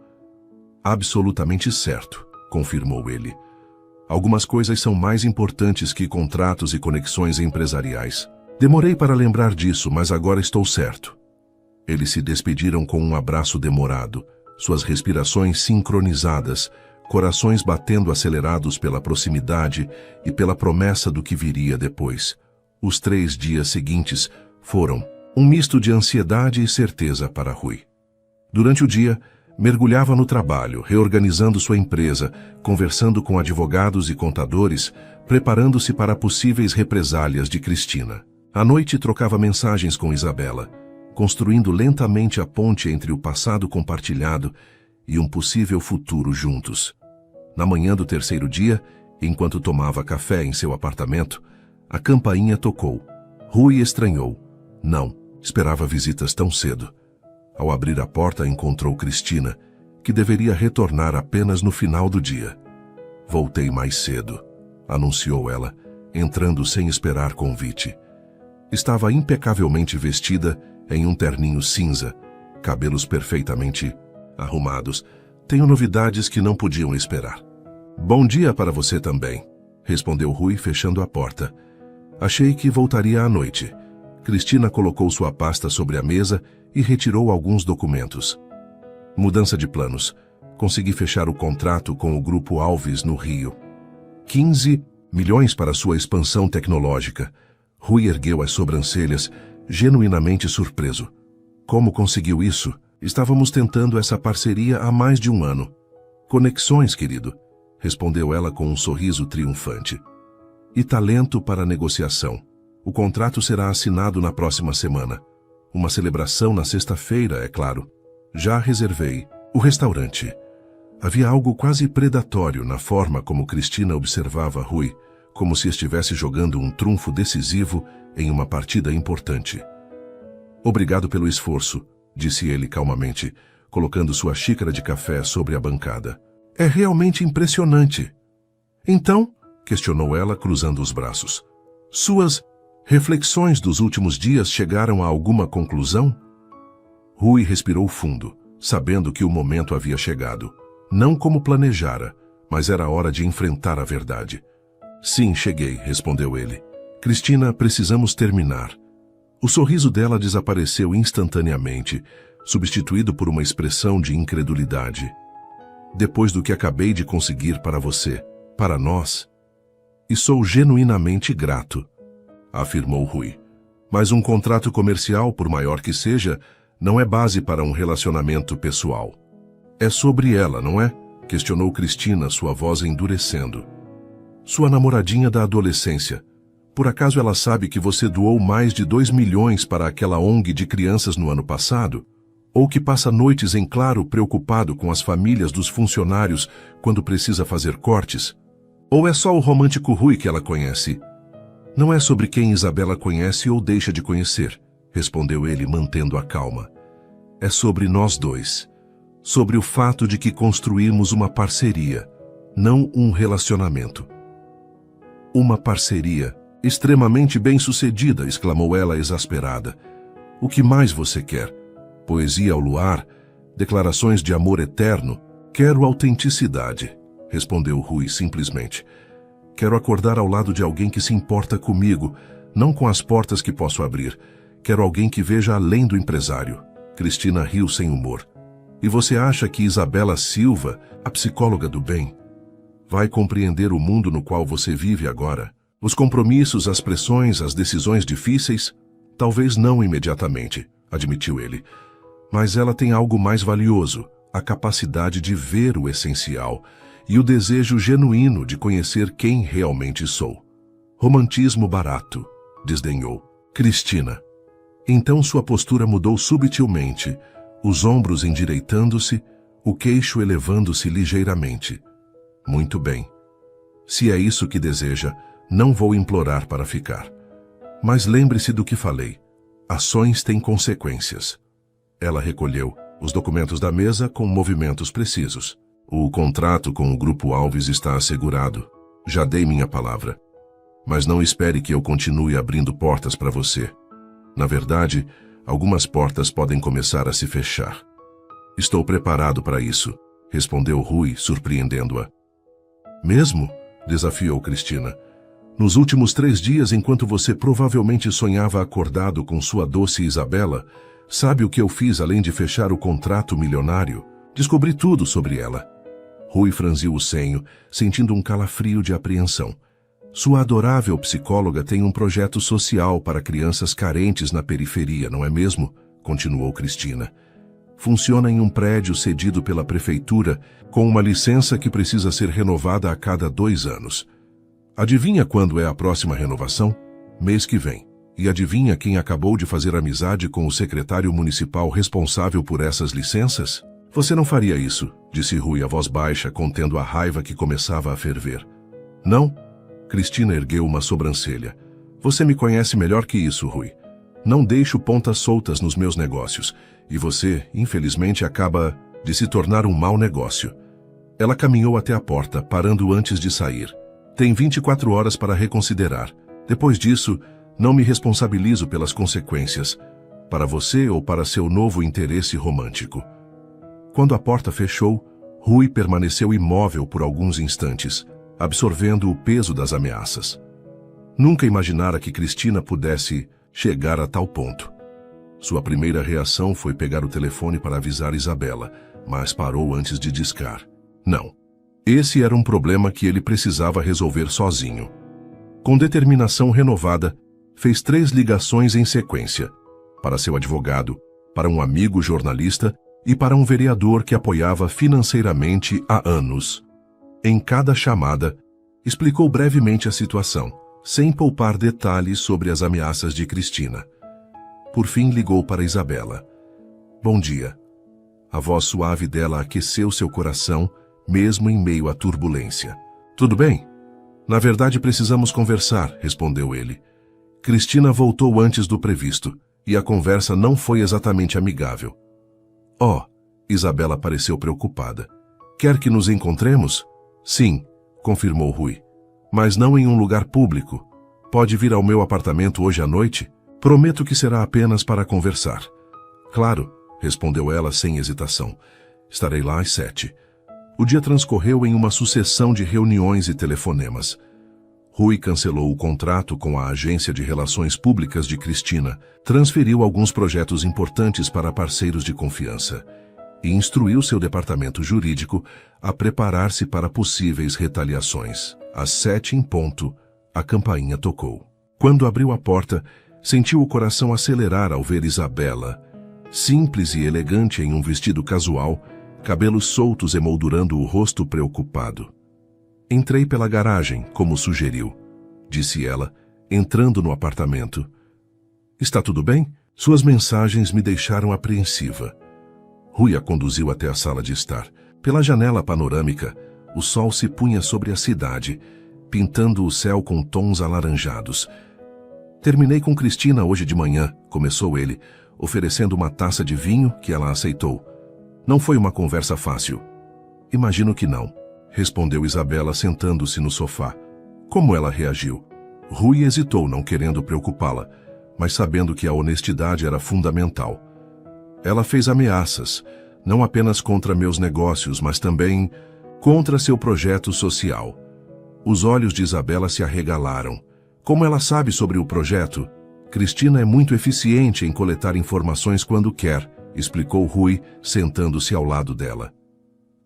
Absolutamente certo, confirmou ele. Algumas coisas são mais importantes que contratos e conexões empresariais. Demorei para lembrar disso, mas agora estou certo. Eles se despediram com um abraço demorado, suas respirações sincronizadas, corações batendo acelerados pela proximidade e pela promessa do que viria depois. Os 3 dias seguintes foram um misto de ansiedade e certeza para Rui. Durante o dia, mergulhava no trabalho, reorganizando sua empresa, conversando com advogados e contadores, preparando-se para possíveis represálias de Cristina. À noite trocava mensagens com Isabela, construindo lentamente a ponte entre o passado compartilhado e um possível futuro juntos. Na manhã do 3º dia, enquanto tomava café em seu apartamento, a campainha tocou. Rui estranhou. Não esperava visitas tão cedo. Ao abrir a porta, encontrou Cristina, que deveria retornar apenas no final do dia. Voltei mais cedo, anunciou ela, entrando sem esperar convite. Estava impecavelmente vestida em um terninho cinza, cabelos perfeitamente arrumados. Tenho novidades que não podiam esperar. Bom dia para você também, respondeu Rui, fechando a porta. Achei que voltaria à noite. Cristina colocou sua pasta sobre a mesa e retirou alguns documentos. Mudança de planos. Consegui fechar o contrato com o Grupo Alves no Rio. 15 milhões para sua expansão tecnológica. Rui ergueu as sobrancelhas, genuinamente surpreso. Como conseguiu isso? Estávamos tentando essa parceria há mais de 1 ano. Conexões, querido. respondeu ela com um sorriso triunfante. E talento para negociação. O contrato será assinado na próxima semana. Uma celebração na sexta-feira, é claro. Já reservei. O restaurante. Havia algo quase predatório na forma como Cristina observava Rui, como se estivesse jogando um trunfo decisivo em uma partida importante. Obrigado pelo esforço, disse ele calmamente, colocando sua xícara de café sobre a bancada. É realmente impressionante. Então, questionou ela, cruzando os braços. Suas reflexões dos últimos dias chegaram a alguma conclusão? Rui respirou fundo, sabendo que o momento havia chegado. Não como planejara, mas era hora de enfrentar a verdade. Sim, cheguei, respondeu ele. Cristina, precisamos terminar. O sorriso dela desapareceu instantaneamente, substituído por uma expressão de incredulidade. Depois do que acabei de conseguir para você, para nós, e sou genuinamente grato, afirmou Rui. Mas um contrato comercial, por maior que seja, não é base para um relacionamento pessoal. É sobre ela, não é? Questionou Cristina, sua voz endurecendo. Sua namoradinha da adolescência. Por acaso ela sabe que você doou mais de 2 milhões para aquela ONG de crianças no ano passado? Ou que passa noites em claro preocupado com as famílias dos funcionários quando precisa fazer cortes? Ou é só o romântico Rui que ela conhece? Não é sobre quem Isabela conhece ou deixa de conhecer, respondeu ele, mantendo a calma. É sobre nós dois. Sobre o fato de que construímos uma parceria, não um relacionamento. Uma parceria extremamente bem-sucedida, exclamou ela exasperada. O que mais você quer? Poesia ao luar? Declarações de amor eterno? Quero autenticidade, respondeu Rui simplesmente. Quero acordar ao lado de alguém que se importa comigo, não com as portas que posso abrir. Quero alguém que veja além do empresário. Cristina riu sem humor. E você acha que Isabela Silva, a psicóloga do bem, vai compreender o mundo no qual você vive agora? Os compromissos, as pressões, as decisões difíceis? Talvez não imediatamente, admitiu ele. Mas ela tem algo mais valioso, a capacidade de ver o essencial e o desejo genuíno de conhecer quem realmente sou. Romantismo barato, desdenhou. Cristina. Então sua postura mudou subtilmente, os ombros endireitando-se, o queixo elevando-se ligeiramente. Muito bem. Se é isso que deseja, não vou implorar para ficar. Mas lembre-se do que falei. Ações têm consequências. Ela recolheu os documentos da mesa com movimentos precisos. O contrato com o Grupo Alves está assegurado. Já dei minha palavra. Mas não espere que eu continue abrindo portas para você. Na verdade, algumas portas podem começar a se fechar. Estou preparado para isso, respondeu Rui, surpreendendo-a. Mesmo? Desafiou Cristina. Nos últimos 3 dias, enquanto você provavelmente sonhava acordado com sua doce Isabela, sabe o que eu fiz além de fechar o contrato milionário? Descobri tudo sobre ela. Rui franziu o senho, sentindo um calafrio de apreensão. Sua adorável psicóloga tem um projeto social para crianças carentes na periferia, não é mesmo? Continuou Cristina. Funciona em um prédio cedido pela prefeitura, com uma licença que precisa ser renovada a cada 2 anos. Adivinha quando é a próxima renovação? Mês que vem. E adivinha quem acabou de fazer amizade com o secretário municipal responsável por essas licenças? Você não faria isso, disse Rui a voz baixa, contendo a raiva que começava a ferver. Não? Cristina ergueu uma sobrancelha. Você me conhece melhor que isso, Rui. Não deixo pontas soltas nos meus negócios. E você, infelizmente, acaba de se tornar um mau negócio. Ela caminhou até a porta, parando antes de sair. Tem 24 horas para reconsiderar. Depois disso, não me responsabilizo pelas consequências, para você ou para seu novo interesse romântico. Quando a porta fechou, Rui permaneceu imóvel por alguns instantes, absorvendo o peso das ameaças. Nunca imaginara que Cristina pudesse chegar a tal ponto. Sua primeira reação foi pegar o telefone para avisar Isabela, mas parou antes de discar. Não. Esse era um problema que ele precisava resolver sozinho. Com determinação renovada, fez 3 ligações em sequência, para seu advogado, para um amigo jornalista e para um vereador que apoiava financeiramente há anos. Em cada chamada, explicou brevemente a situação, sem poupar detalhes sobre as ameaças de Cristina. Por fim, ligou para Isabela. Bom dia. A voz suave dela aqueceu seu coração, mesmo em meio à turbulência. Tudo bem? Na verdade, precisamos conversar, respondeu ele. Cristina voltou antes do previsto, e a conversa não foi exatamente amigável. Oh, Isabela pareceu preocupada. Quer que nos encontremos? Sim, confirmou Rui. Mas não em um lugar público. Pode vir ao meu apartamento hoje à noite? Prometo que será apenas para conversar. Claro, respondeu ela sem hesitação. Estarei lá às 7. O dia transcorreu em uma sucessão de reuniões e telefonemas. Rui cancelou o contrato com a Agência de Relações Públicas de Cristina, transferiu alguns projetos importantes para parceiros de confiança e instruiu seu departamento jurídico a preparar-se para possíveis retaliações. Às 7 em ponto, a campainha tocou. Quando abriu a porta, sentiu o coração acelerar ao ver Isabela, simples e elegante em um vestido casual, cabelos soltos emoldurando o rosto preocupado. Entrei pela garagem, como sugeriu, disse ela, entrando no apartamento. Está tudo bem? Suas mensagens me deixaram apreensiva. Rui a conduziu até a sala de estar. Pela janela panorâmica, o sol se punha sobre a cidade, pintando o céu com tons alaranjados. Terminei com Cristina hoje de manhã, começou ele, oferecendo uma taça de vinho que ela aceitou. Não foi uma conversa fácil. Imagino que não, respondeu Isabela sentando-se no sofá. Como ela reagiu? Rui hesitou, não querendo preocupá-la, mas sabendo que a honestidade era fundamental. Ela fez ameaças, não apenas contra meus negócios, mas também contra seu projeto social. Os olhos de Isabela se arregalaram. Como ela sabe sobre o projeto? Cristina é muito eficiente em coletar informações quando quer, explicou Rui, sentando-se ao lado dela.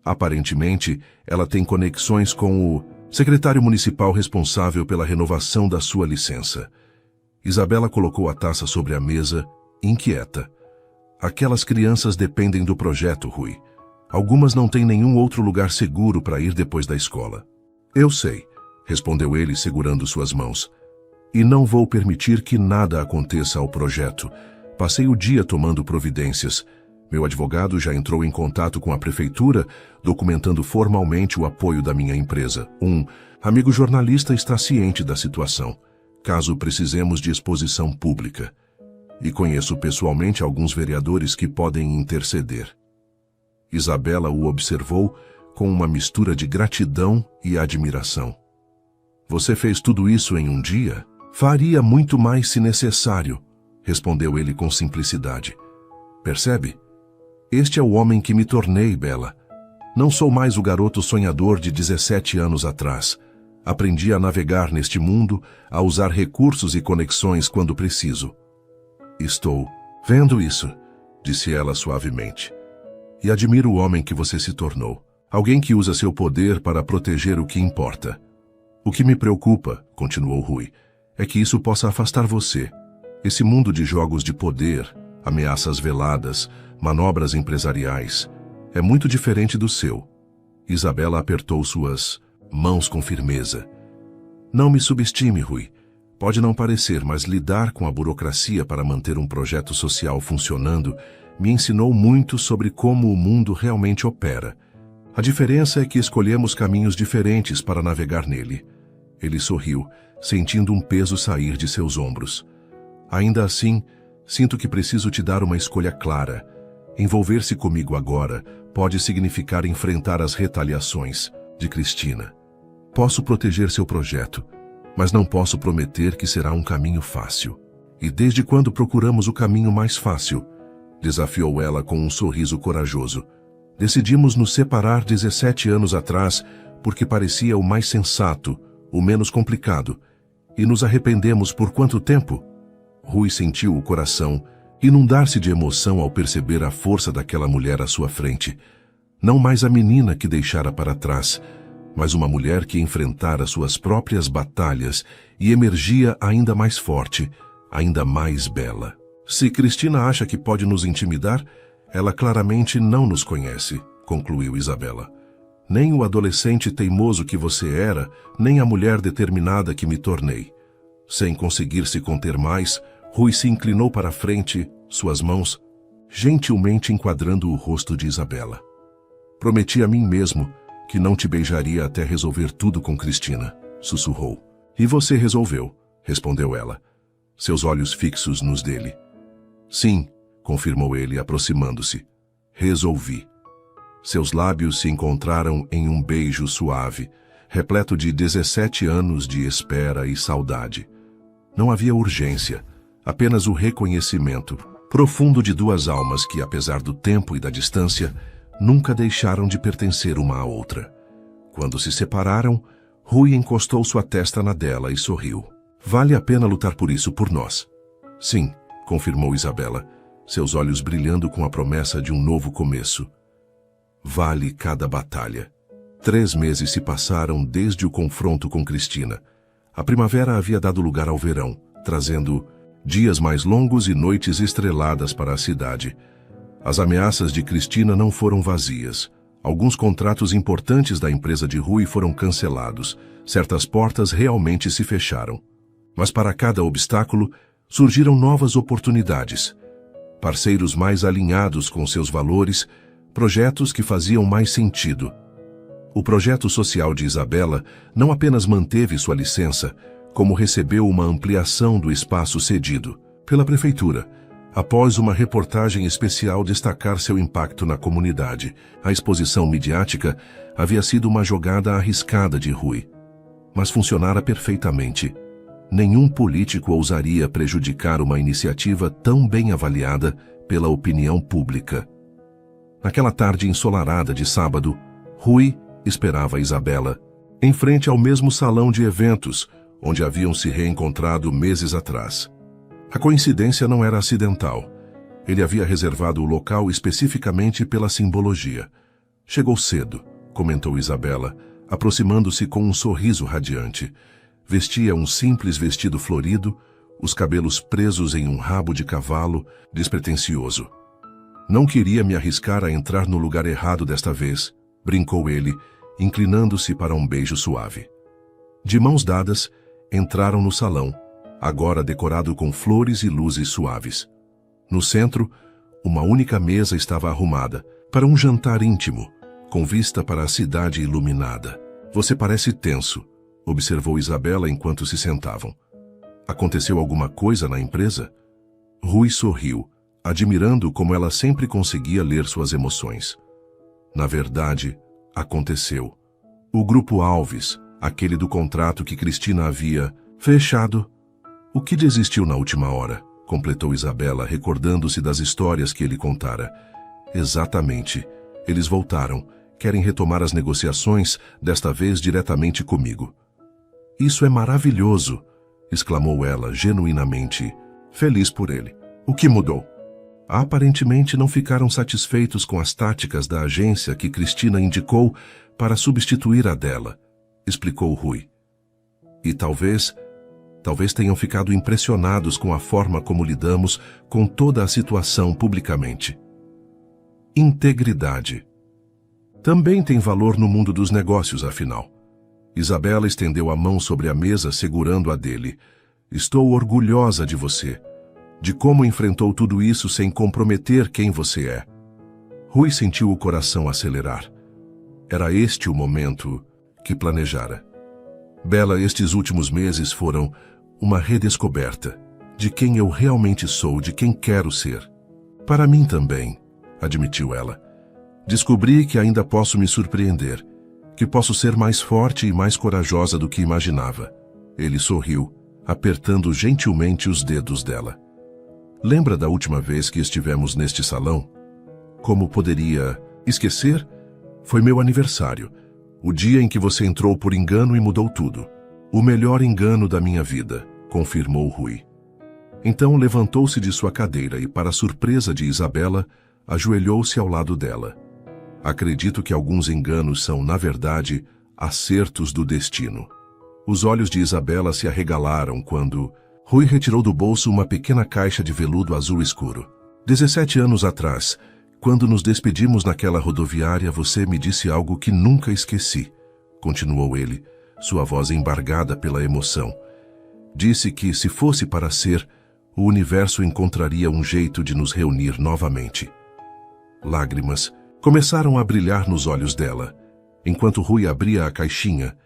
Aparentemente, ela tem conexões com o secretário municipal responsável pela renovação da sua licença. Isabela colocou a taça sobre a mesa, inquieta. Aquelas crianças dependem do projeto, Rui. Algumas não têm nenhum outro lugar seguro para ir depois da escola. Eu sei, respondeu ele segurando suas mãos. E não vou permitir que nada aconteça ao projeto. Passei o dia tomando providências. Meu advogado já entrou em contato com a prefeitura, documentando formalmente o apoio da minha empresa. Um amigo jornalista está ciente da situação, caso precisemos de exposição pública. E conheço pessoalmente alguns vereadores que podem interceder. Isabela o observou com uma mistura de gratidão e admiração. Você fez tudo isso em um dia? Faria muito mais se necessário, respondeu ele com simplicidade. Percebe? Este é o homem que me tornei, Bela. Não sou mais o garoto sonhador de 17 anos atrás. Aprendi a navegar neste mundo, a usar recursos e conexões quando preciso. Estou vendo isso, disse ela suavemente. E admiro o homem que você se tornou. Alguém que usa seu poder para proteger o que importa. O que me preocupa, continuou Rui, é que isso possa afastar você. Esse mundo de jogos de poder, ameaças veladas, manobras empresariais, é muito diferente do seu. Isabela apertou suas mãos com firmeza. Não me subestime, Rui. Pode não parecer, mas lidar com a burocracia para manter um projeto social funcionando me ensinou muito sobre como o mundo realmente opera. A diferença é que escolhemos caminhos diferentes para navegar nele. Ele sorriu, sentindo um peso sair de seus ombros. Ainda assim, sinto que preciso te dar uma escolha clara. Envolver-se comigo agora pode significar enfrentar as retaliações de Cristina. Posso proteger seu projeto, mas não posso prometer que será um caminho fácil. E desde quando procuramos o caminho mais fácil? Desafiou ela com um sorriso corajoso. Decidimos nos separar 17 anos atrás porque parecia o mais sensato, o menos complicado. E nos arrependemos por quanto tempo? Rui sentiu o coração inundar-se de emoção ao perceber a força daquela mulher à sua frente. Não mais a menina que deixara para trás, mas uma mulher que enfrentara suas próprias batalhas e emergia ainda mais forte, ainda mais bela. Se Cristina acha que pode nos intimidar, ela claramente não nos conhece, concluiu Isabela. Nem o adolescente teimoso que você era, nem a mulher determinada que me tornei. Sem conseguir se conter mais, Rui se inclinou para a frente, suas mãos gentilmente enquadrando o rosto de Isabela. Prometi a mim mesmo que não te beijaria até resolver tudo com Cristina, sussurrou. E você resolveu, respondeu ela, seus olhos fixos nos dele. Sim, confirmou ele, aproximando-se. Resolvi. Seus lábios se encontraram em um beijo suave, repleto de 17 anos de espera e saudade. Não havia urgência, apenas o reconhecimento profundo de duas almas que, apesar do tempo e da distância, nunca deixaram de pertencer uma à outra. Quando se separaram, Rui encostou sua testa na dela e sorriu. Vale a pena lutar por isso por nós. Sim, confirmou Isabela, seus olhos brilhando com a promessa de um novo começo. Vale cada batalha. 3 meses se passaram desde o confronto com Cristina. A primavera havia dado lugar ao verão, trazendo dias mais longos e noites estreladas para a cidade. As ameaças de Cristina não foram vazias. Alguns contratos importantes da empresa de Rui foram cancelados. Certas portas realmente se fecharam. Mas para cada obstáculo, surgiram novas oportunidades. Parceiros mais alinhados com seus valores, projetos que faziam mais sentido. O projeto social de Isabela não apenas manteve sua licença, como recebeu uma ampliação do espaço cedido pela prefeitura, após uma reportagem especial destacar seu impacto na comunidade. A exposição midiática havia sido uma jogada arriscada de Rui, mas funcionara perfeitamente. Nenhum político ousaria prejudicar uma iniciativa tão bem avaliada pela opinião pública. Naquela tarde ensolarada de sábado, Rui esperava Isabela, em frente ao mesmo salão de eventos, onde haviam se reencontrado meses atrás. A coincidência não era acidental. Ele havia reservado o local especificamente pela simbologia. Chegou cedo, comentou Isabela, aproximando-se com um sorriso radiante. Vestia um simples vestido florido, os cabelos presos em um rabo de cavalo, despretensioso. Não queria me arriscar a entrar no lugar errado desta vez, brincou ele, inclinando-se para um beijo suave. De mãos dadas, entraram no salão, agora decorado com flores e luzes suaves. No centro, uma única mesa estava arrumada, para um jantar íntimo, com vista para a cidade iluminada. Você parece tenso, observou Isabela enquanto se sentavam. Aconteceu alguma coisa na empresa? Rui sorriu, admirando como ela sempre conseguia ler suas emoções. Na verdade, aconteceu. O Grupo Alves, aquele do contrato que Cristina havia fechado. O que desistiu na última hora, completou Isabela, recordando-se das histórias que ele contara. Exatamente. Eles voltaram. Querem retomar as negociações, desta vez diretamente comigo. Isso é maravilhoso, exclamou ela, genuinamente feliz por ele. O que mudou? Aparentemente não ficaram satisfeitos com as táticas da agência que Cristina indicou para substituir a dela, explicou Rui. E talvez tenham ficado impressionados com a forma como lidamos com toda a situação publicamente. Integridade. Também tem valor no mundo dos negócios, afinal. Isabela estendeu a mão sobre a mesa, segurando a dele. Estou orgulhosa de você, de como enfrentou tudo isso sem comprometer quem você é. Rui sentiu o coração acelerar. Era este o momento que planejara. Bela, estes últimos meses foram uma redescoberta de quem eu realmente sou, de quem quero ser. Para mim também, admitiu ela. Descobri que ainda posso me surpreender, que posso ser mais forte e mais corajosa do que imaginava. Ele sorriu, apertando gentilmente os dedos dela. Lembra da última vez que estivemos neste salão? Como poderia esquecer? Foi meu aniversário, o dia em que você entrou por engano e mudou tudo. O melhor engano da minha vida, confirmou Rui. Então levantou-se de sua cadeira e, para a surpresa de Isabela, ajoelhou-se ao lado dela. Acredito que alguns enganos são, na verdade, acertos do destino. Os olhos de Isabela se arregalaram quando Rui retirou do bolso uma pequena caixa de veludo azul escuro. 17 anos atrás, Quando nos despedimos naquela rodoviária, você me disse algo que nunca esqueci, continuou ele, sua voz embargada pela emoção. Disse que, se fosse para ser, o universo encontraria um jeito de nos reunir novamente. Lágrimas começaram a brilhar nos olhos dela, enquanto Rui abria a caixinha,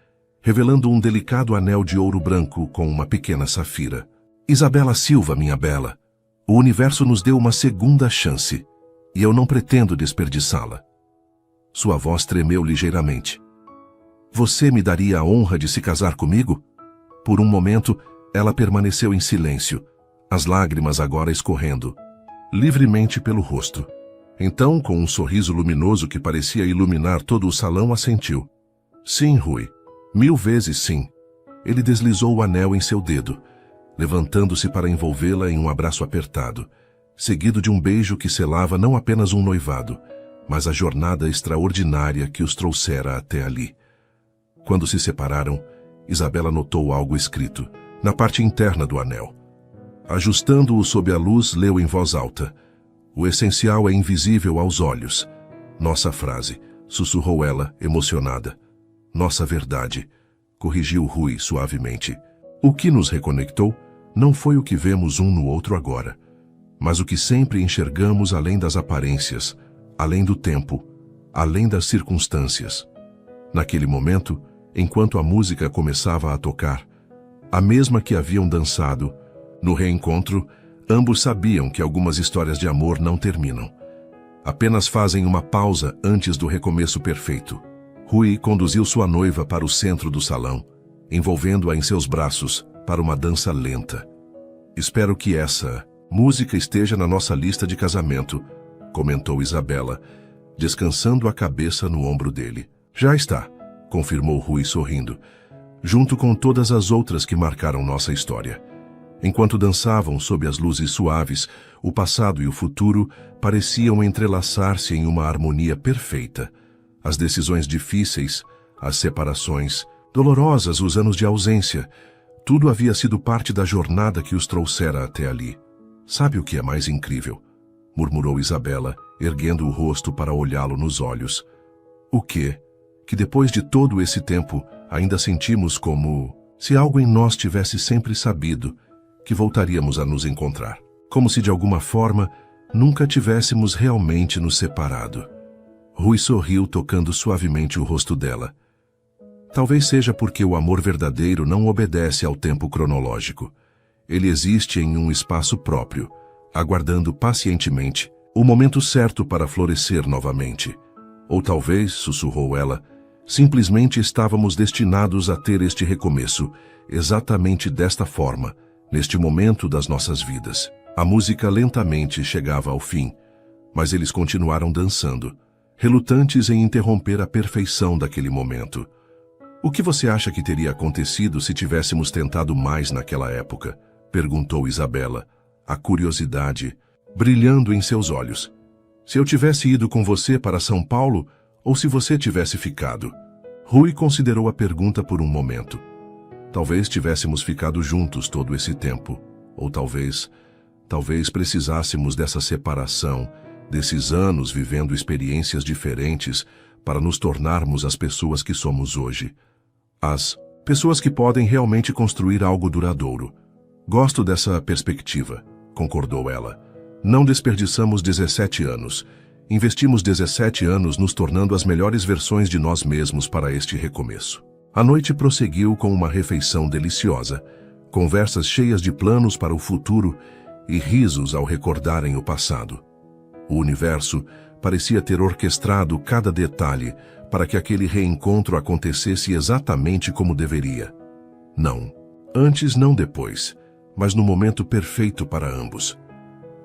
revelando um delicado anel de ouro branco com uma pequena safira. Isabela Silva, minha bela, o universo nos deu uma segunda chance, e eu não pretendo desperdiçá-la. Sua voz tremeu ligeiramente. Você me daria a honra de se casar comigo? Por um momento, ela permaneceu em silêncio, as lágrimas agora escorrendo livremente pelo rosto. Então, com um sorriso luminoso que parecia iluminar todo o salão, assentiu. Sim, Rui, 1000 vezes sim. Ele deslizou o anel em seu dedo, levantando-se para envolvê-la em um abraço apertado, seguido de um beijo que selava não apenas um noivado, mas a jornada extraordinária que os trouxera até ali. Quando se separaram, Isabela notou algo escrito na parte interna do anel. Ajustando-o sob a luz, leu em voz alta. O essencial é invisível aos olhos. Nossa frase, sussurrou ela, emocionada. Nossa verdade, corrigiu Rui suavemente. O que nos reconectou não foi o que vemos um no outro agora, mas o que sempre enxergamos além das aparências, além do tempo, além das circunstâncias. Naquele momento, enquanto a música começava a tocar, a mesma que haviam dançado, no reencontro, ambos sabiam que algumas histórias de amor não terminam. Apenas fazem uma pausa antes do recomeço perfeito. Rui conduziu sua noiva para o centro do salão, envolvendo-a em seus braços para uma dança lenta. Espero que essa música esteja na nossa lista de casamento, comentou Isabela, descansando a cabeça no ombro dele. Já está, confirmou Rui sorrindo, junto com todas as outras que marcaram nossa história. Enquanto dançavam sob as luzes suaves, o passado e o futuro pareciam entrelaçar-se em uma harmonia perfeita. As decisões difíceis, as separações, dolorosas os anos de ausência, tudo havia sido parte da jornada que os trouxera até ali. Sabe o que é mais incrível? Murmurou Isabela, erguendo o rosto para olhá-lo nos olhos. O quê? Que depois de todo esse tempo, ainda sentimos como se algo em nós tivesse sempre sabido que voltaríamos a nos encontrar. Como se de alguma forma nunca tivéssemos realmente nos separado. Rui sorriu, tocando suavemente o rosto dela. Talvez seja porque o amor verdadeiro não obedece ao tempo cronológico. Ele existe em um espaço próprio, aguardando pacientemente o momento certo para florescer novamente. Ou talvez, sussurrou ela, simplesmente estávamos destinados a ter este recomeço, exatamente desta forma, neste momento das nossas vidas. A música lentamente chegava ao fim, mas eles continuaram dançando, relutantes em interromper a perfeição daquele momento. O que você acha que teria acontecido se tivéssemos tentado mais naquela época? Perguntou Isabela, a curiosidade brilhando em seus olhos. Se eu tivesse ido com você para São Paulo, ou se você tivesse ficado? Rui considerou a pergunta por um momento. Talvez tivéssemos ficado juntos todo esse tempo, ou talvez precisássemos dessa separação, desses anos vivendo experiências diferentes para nos tornarmos as pessoas que somos hoje. As pessoas que podem realmente construir algo duradouro. Gosto dessa perspectiva, concordou ela. Não desperdiçamos 17 anos. Investimos 17 anos nos tornando as melhores versões de nós mesmos para este recomeço. A noite prosseguiu com uma refeição deliciosa, conversas cheias de planos para o futuro e risos ao recordarem o passado. O universo parecia ter orquestrado cada detalhe para que aquele reencontro acontecesse exatamente como deveria. Não antes, não depois, mas no momento perfeito para ambos.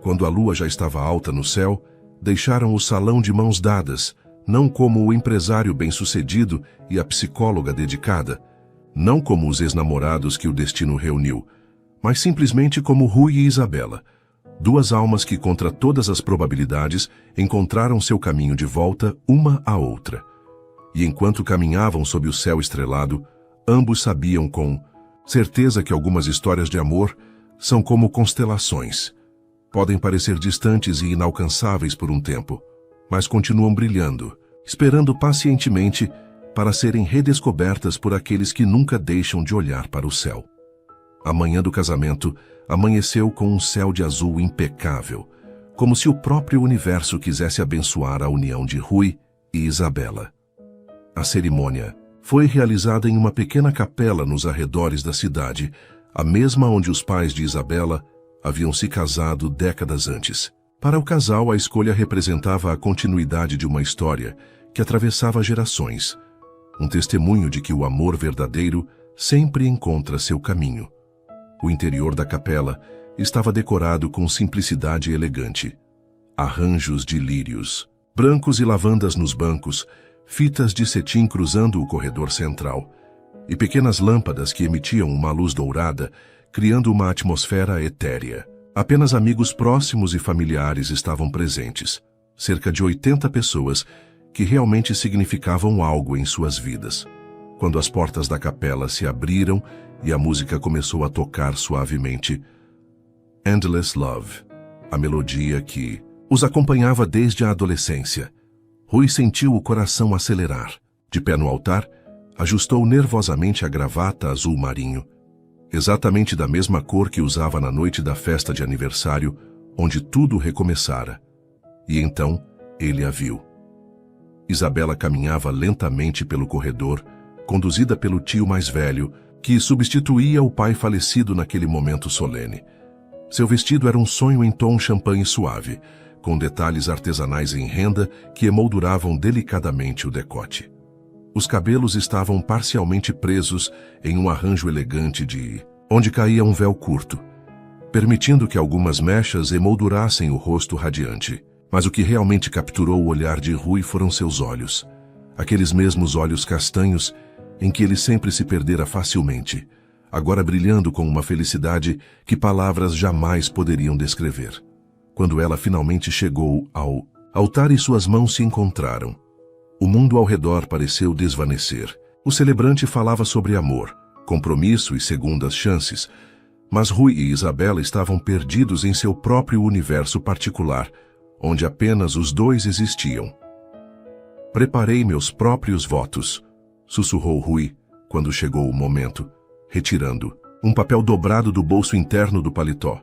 Quando a lua já estava alta no céu, deixaram o salão de mãos dadas, não como o empresário bem-sucedido e a psicóloga dedicada, não como os ex-namorados que o destino reuniu, mas simplesmente como Rui e Isabela, duas almas que, contra todas as probabilidades, encontraram seu caminho de volta uma à outra. E enquanto caminhavam sob o céu estrelado, ambos sabiam com certeza que algumas histórias de amor são como constelações. Podem parecer distantes e inalcançáveis por um tempo, mas continuam brilhando, esperando pacientemente para serem redescobertas por aqueles que nunca deixam de olhar para o céu. A manhã do casamento amanheceu com um céu de azul impecável, como se o próprio universo quisesse abençoar a união de Rui e Isabela. A cerimônia foi realizada em uma pequena capela nos arredores da cidade, a mesma onde os pais de Isabela haviam se casado décadas antes. Para o casal, a escolha representava a continuidade de uma história que atravessava gerações, um testemunho de que o amor verdadeiro sempre encontra seu caminho. O interior da capela estava decorado com simplicidade elegante. Arranjos de lírios, brancos e lavandas nos bancos, fitas de cetim cruzando o corredor central, e pequenas lâmpadas que emitiam uma luz dourada, criando uma atmosfera etérea. Apenas amigos próximos e familiares estavam presentes, cerca de 80 pessoas que realmente significavam algo em suas vidas. Quando as portas da capela se abriram e a música começou a tocar suavemente, Endless Love, a melodia que os acompanhava desde a adolescência, Rui sentiu o coração acelerar. De pé no altar, ajustou nervosamente a gravata azul marinho, exatamente da mesma cor que usava na noite da festa de aniversário, onde tudo recomeçara. E então ele a viu. Isabela caminhava lentamente pelo corredor, conduzida pelo tio mais velho, que substituía o pai falecido naquele momento solene. Seu vestido era um sonho em tom champanhe suave, com detalhes artesanais em renda que emolduravam delicadamente o decote. Os cabelos estavam parcialmente presos em um arranjo elegante onde caía um véu curto, permitindo que algumas mechas emoldurassem o rosto radiante. Mas o que realmente capturou o olhar de Rui foram seus olhos, aqueles mesmos olhos castanhos em que ele sempre se perdera facilmente, agora brilhando com uma felicidade que palavras jamais poderiam descrever. Quando ela finalmente chegou ao altar e suas mãos se encontraram, o mundo ao redor pareceu desvanecer. O celebrante falava sobre amor, compromisso e segundas chances, mas Rui e Isabela estavam perdidos em seu próprio universo particular, onde apenas os dois existiam. Preparei meus próprios votos, sussurrou Rui, quando chegou o momento, retirando um papel dobrado do bolso interno do paletó.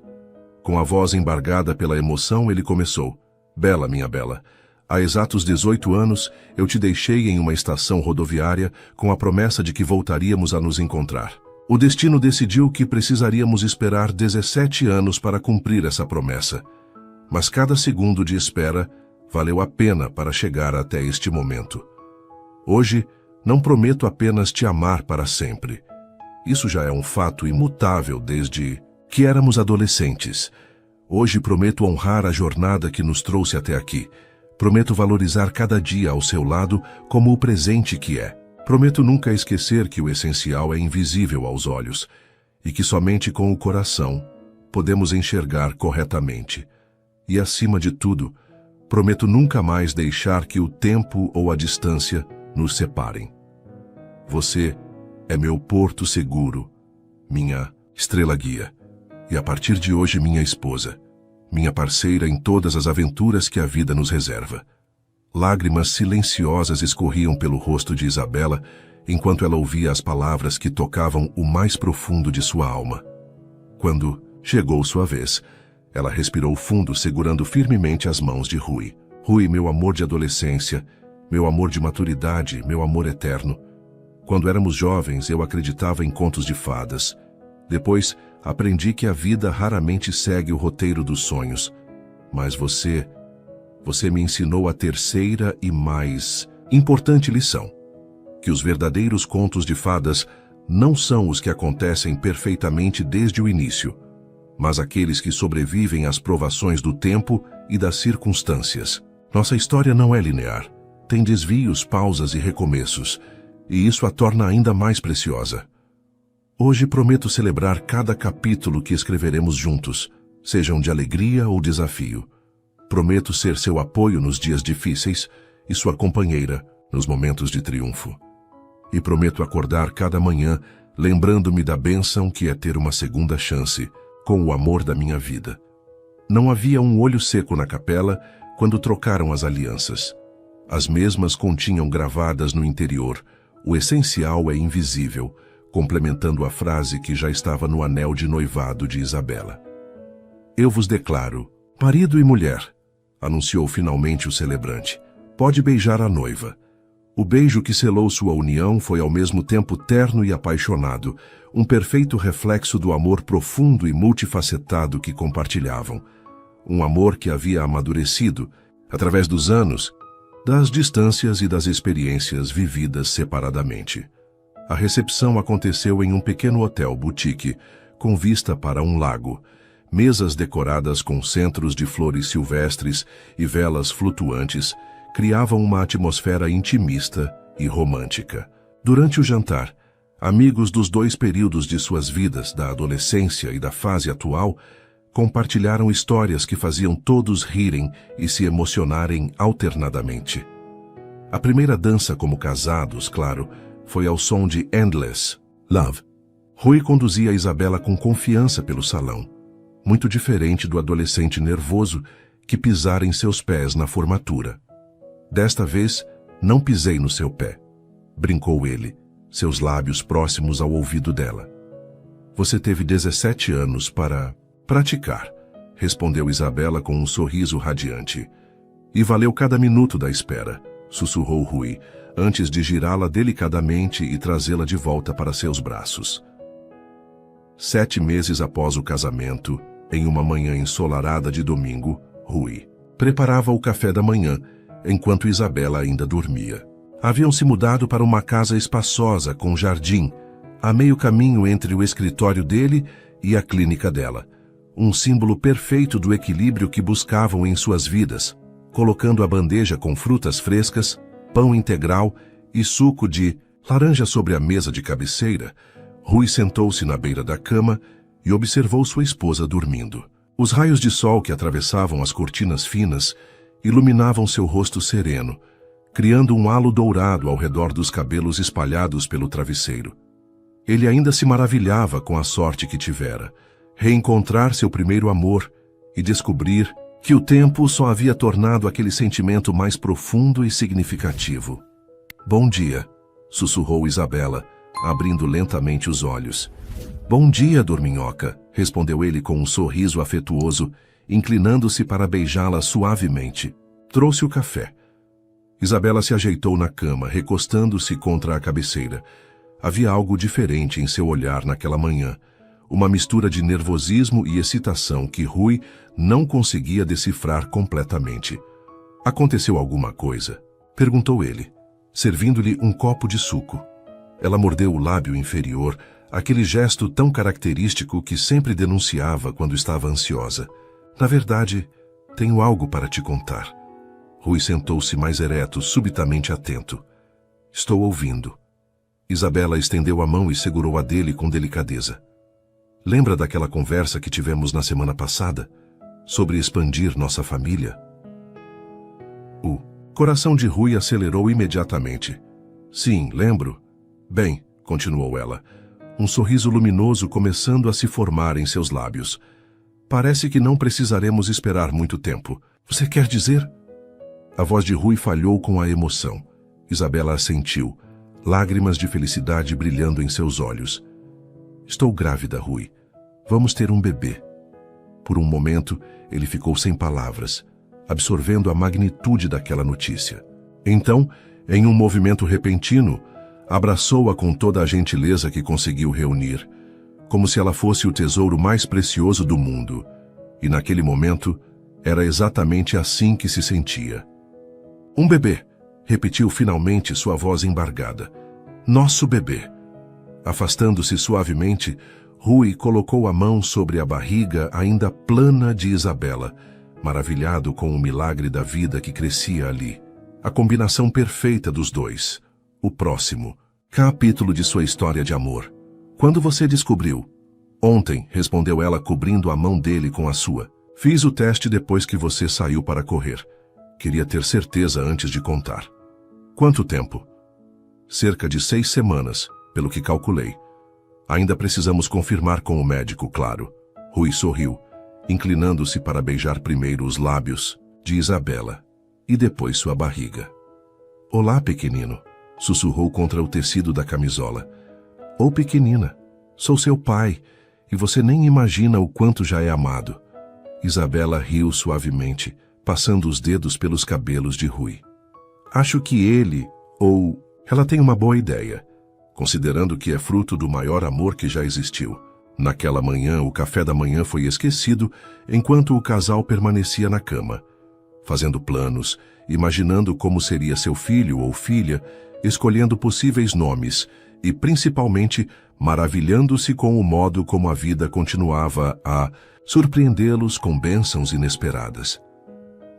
Com a voz embargada pela emoção, ele começou. Bela, minha bela, há exatos 18 anos eu te deixei em uma estação rodoviária com a promessa de que voltaríamos a nos encontrar. O destino decidiu que precisaríamos esperar 17 anos para cumprir essa promessa. Mas cada segundo de espera valeu a pena para chegar até este momento. Hoje, não prometo apenas te amar para sempre. Isso já é um fato imutável desde que éramos adolescentes. Hoje prometo honrar a jornada que nos trouxe até aqui. Prometo valorizar cada dia ao seu lado como o presente que é. Prometo nunca esquecer que o essencial é invisível aos olhos e que somente com o coração podemos enxergar corretamente. E, acima de tudo, prometo nunca mais deixar que o tempo ou a distância nos separem. Você é meu porto seguro, minha estrela guia, e a partir de hoje minha esposa, minha parceira em todas as aventuras que a vida nos reserva. Lágrimas silenciosas escorriam pelo rosto de Isabela enquanto ela ouvia as palavras que tocavam o mais profundo de sua alma. Quando chegou sua vez, ela respirou fundo, segurando firmemente as mãos de Rui. Rui, meu amor de adolescência, meu amor de maturidade, meu amor eterno. Quando éramos jovens, eu acreditava em contos de fadas. Depois, aprendi que a vida raramente segue o roteiro dos sonhos. Mas você me ensinou a terceira e mais importante lição: que os verdadeiros contos de fadas não são os que acontecem perfeitamente desde o início, mas aqueles que sobrevivem às provações do tempo e das circunstâncias. Nossa história não é linear, tem desvios, pausas e recomeços, e isso a torna ainda mais preciosa. Hoje prometo celebrar cada capítulo que escreveremos juntos, sejam de alegria ou desafio. Prometo ser seu apoio nos dias difíceis e sua companheira nos momentos de triunfo. E prometo acordar cada manhã lembrando-me da bênção que é ter uma segunda chance com o amor da minha vida. Não havia um olho seco na capela quando trocaram as alianças. As mesmas continham gravadas no interior: o essencial é invisível, complementando a frase que já estava no anel de noivado de Isabela. Eu vos declaro, marido e mulher, anunciou finalmente o celebrante. Pode beijar a noiva. O beijo que selou sua união foi ao mesmo tempo terno e apaixonado, um perfeito reflexo do amor profundo e multifacetado que compartilhavam. Um amor que havia amadurecido, através dos anos, das distâncias e das experiências vividas separadamente. A recepção aconteceu em um pequeno hotel boutique, com vista para um lago. Mesas decoradas com centros de flores silvestres e velas flutuantes criavam uma atmosfera intimista e romântica. Durante o jantar, amigos dos dois períodos de suas vidas, da adolescência e da fase atual, compartilharam histórias que faziam todos rirem e se emocionarem alternadamente. A primeira dança como casados, claro, foi ao som de Endless Love. Rui conduzia Isabela com confiança pelo salão, muito diferente do adolescente nervoso que pisara em seus pés na formatura. Desta vez, não pisei no seu pé, brincou ele, seus lábios próximos ao ouvido dela. Você teve 17 anos para praticar, respondeu Isabela com um sorriso radiante. E valeu cada minuto da espera, sussurrou Rui, antes de girá-la delicadamente e trazê-la de volta para seus braços. 7 meses após o casamento, em uma manhã ensolarada de domingo, Rui preparava o café da manhã, enquanto Isabela ainda dormia. Haviam se mudado para uma casa espaçosa com jardim, a meio caminho entre o escritório dele e a clínica dela. Um símbolo perfeito do equilíbrio que buscavam em suas vidas, colocando a bandeja com frutas frescas, pão integral e suco de laranja sobre a mesa de cabeceira. Rui sentou-se na beira da cama e observou sua esposa dormindo. Os raios de sol que atravessavam as cortinas finas iluminavam seu rosto sereno, criando um halo dourado ao redor dos cabelos espalhados pelo travesseiro. Ele ainda se maravilhava com a sorte que tivera: reencontrar seu primeiro amor e descobrir que o tempo só havia tornado aquele sentimento mais profundo e significativo. Bom dia, sussurrou Isabela, abrindo lentamente os olhos. Bom dia, dorminhoca, respondeu ele com um sorriso afetuoso, inclinando-se para beijá-la suavemente. Trouxe o café. Isabela se ajeitou na cama, recostando-se contra a cabeceira. Havia algo diferente em seu olhar naquela manhã, uma mistura de nervosismo e excitação que Rui não conseguia decifrar completamente. Aconteceu alguma coisa? Perguntou ele, servindo-lhe um copo de suco. Ela mordeu o lábio inferior, aquele gesto tão característico que sempre denunciava quando estava ansiosa. Na verdade, tenho algo para te contar. Rui sentou-se mais ereto, subitamente atento. Estou ouvindo. Isabela estendeu a mão e segurou a dele com delicadeza. Lembra daquela conversa que tivemos na semana passada? Sobre expandir nossa família? O coração de Rui acelerou imediatamente. Sim, lembro. Bem, continuou ela, um sorriso luminoso começando a se formar em seus lábios. Parece que não precisaremos esperar muito tempo. Você quer dizer? A voz de Rui falhou com a emoção. Isabela assentiu, lágrimas de felicidade brilhando em seus olhos. Estou grávida, Rui. Vamos ter um bebê. Por um momento, ele ficou sem palavras, absorvendo a magnitude daquela notícia. Então, em um movimento repentino, abraçou-a com toda a gentileza que conseguiu reunir, como se ela fosse o tesouro mais precioso do mundo. E naquele momento, era exatamente assim que se sentia. Um bebê, repetiu finalmente sua voz embargada. Nosso bebê. Afastando-se suavemente, Rui colocou a mão sobre a barriga ainda plana de Isabela, maravilhado com o milagre da vida que crescia ali. A combinação perfeita dos dois. O próximo capítulo de sua história de amor. Quando você descobriu? Ontem, respondeu ela, cobrindo a mão dele com a sua. Fiz o teste depois que você saiu para correr. Queria ter certeza antes de contar. Quanto tempo? Cerca de 6 semanas, pelo que calculei. Ainda precisamos confirmar com o médico, claro. Rui sorriu, inclinando-se para beijar primeiro os lábios de Isabela, e depois sua barriga. Olá, pequenino, sussurrou contra o tecido da camisola. Ou pequenina, sou seu pai, e você nem imagina o quanto já é amado. Isabela riu suavemente, passando os dedos pelos cabelos de Rui. Acho que ele, ou ela tem uma boa ideia, considerando que é fruto do maior amor que já existiu. Naquela manhã, o café da manhã foi esquecido, enquanto o casal permanecia na cama, fazendo planos, imaginando como seria seu filho ou filha, escolhendo possíveis nomes e, principalmente, maravilhando-se com o modo como a vida continuava a surpreendê-los com bênçãos inesperadas.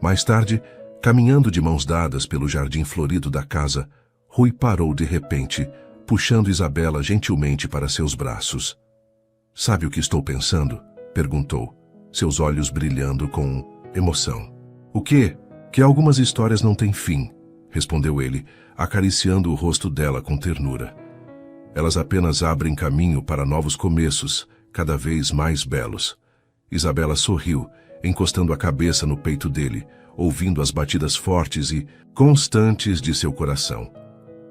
Mais tarde, caminhando de mãos dadas pelo jardim florido da casa, Rui parou de repente, puxando Isabela gentilmente para seus braços. Sabe o que estou pensando? Perguntou, seus olhos brilhando com emoção. O quê? Que algumas histórias não têm fim, respondeu ele, acariciando o rosto dela com ternura. Elas apenas abrem caminho para novos começos, cada vez mais belos. Isabela sorriu, encostando a cabeça no peito dele, ouvindo as batidas fortes e constantes de seu coração.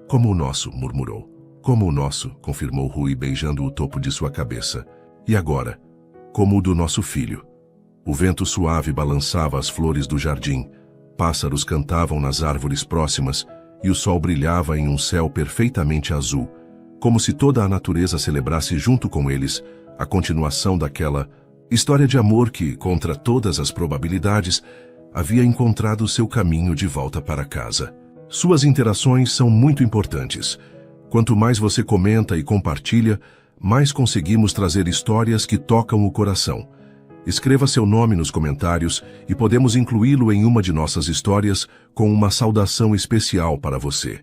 Como o nosso, murmurou. Como o nosso, confirmou Rui, beijando o topo de sua cabeça. E agora? Como o do nosso filho. O vento suave balançava as flores do jardim, pássaros cantavam nas árvores próximas e o sol brilhava em um céu perfeitamente azul, como se toda a natureza celebrasse junto com eles a continuação daquela história de amor que, contra todas as probabilidades, havia encontrado seu caminho de volta para casa. Suas interações são muito importantes. Quanto mais você comenta e compartilha, mais conseguimos trazer histórias que tocam o coração. Escreva seu nome nos comentários e podemos incluí-lo em uma de nossas histórias com uma saudação especial para você.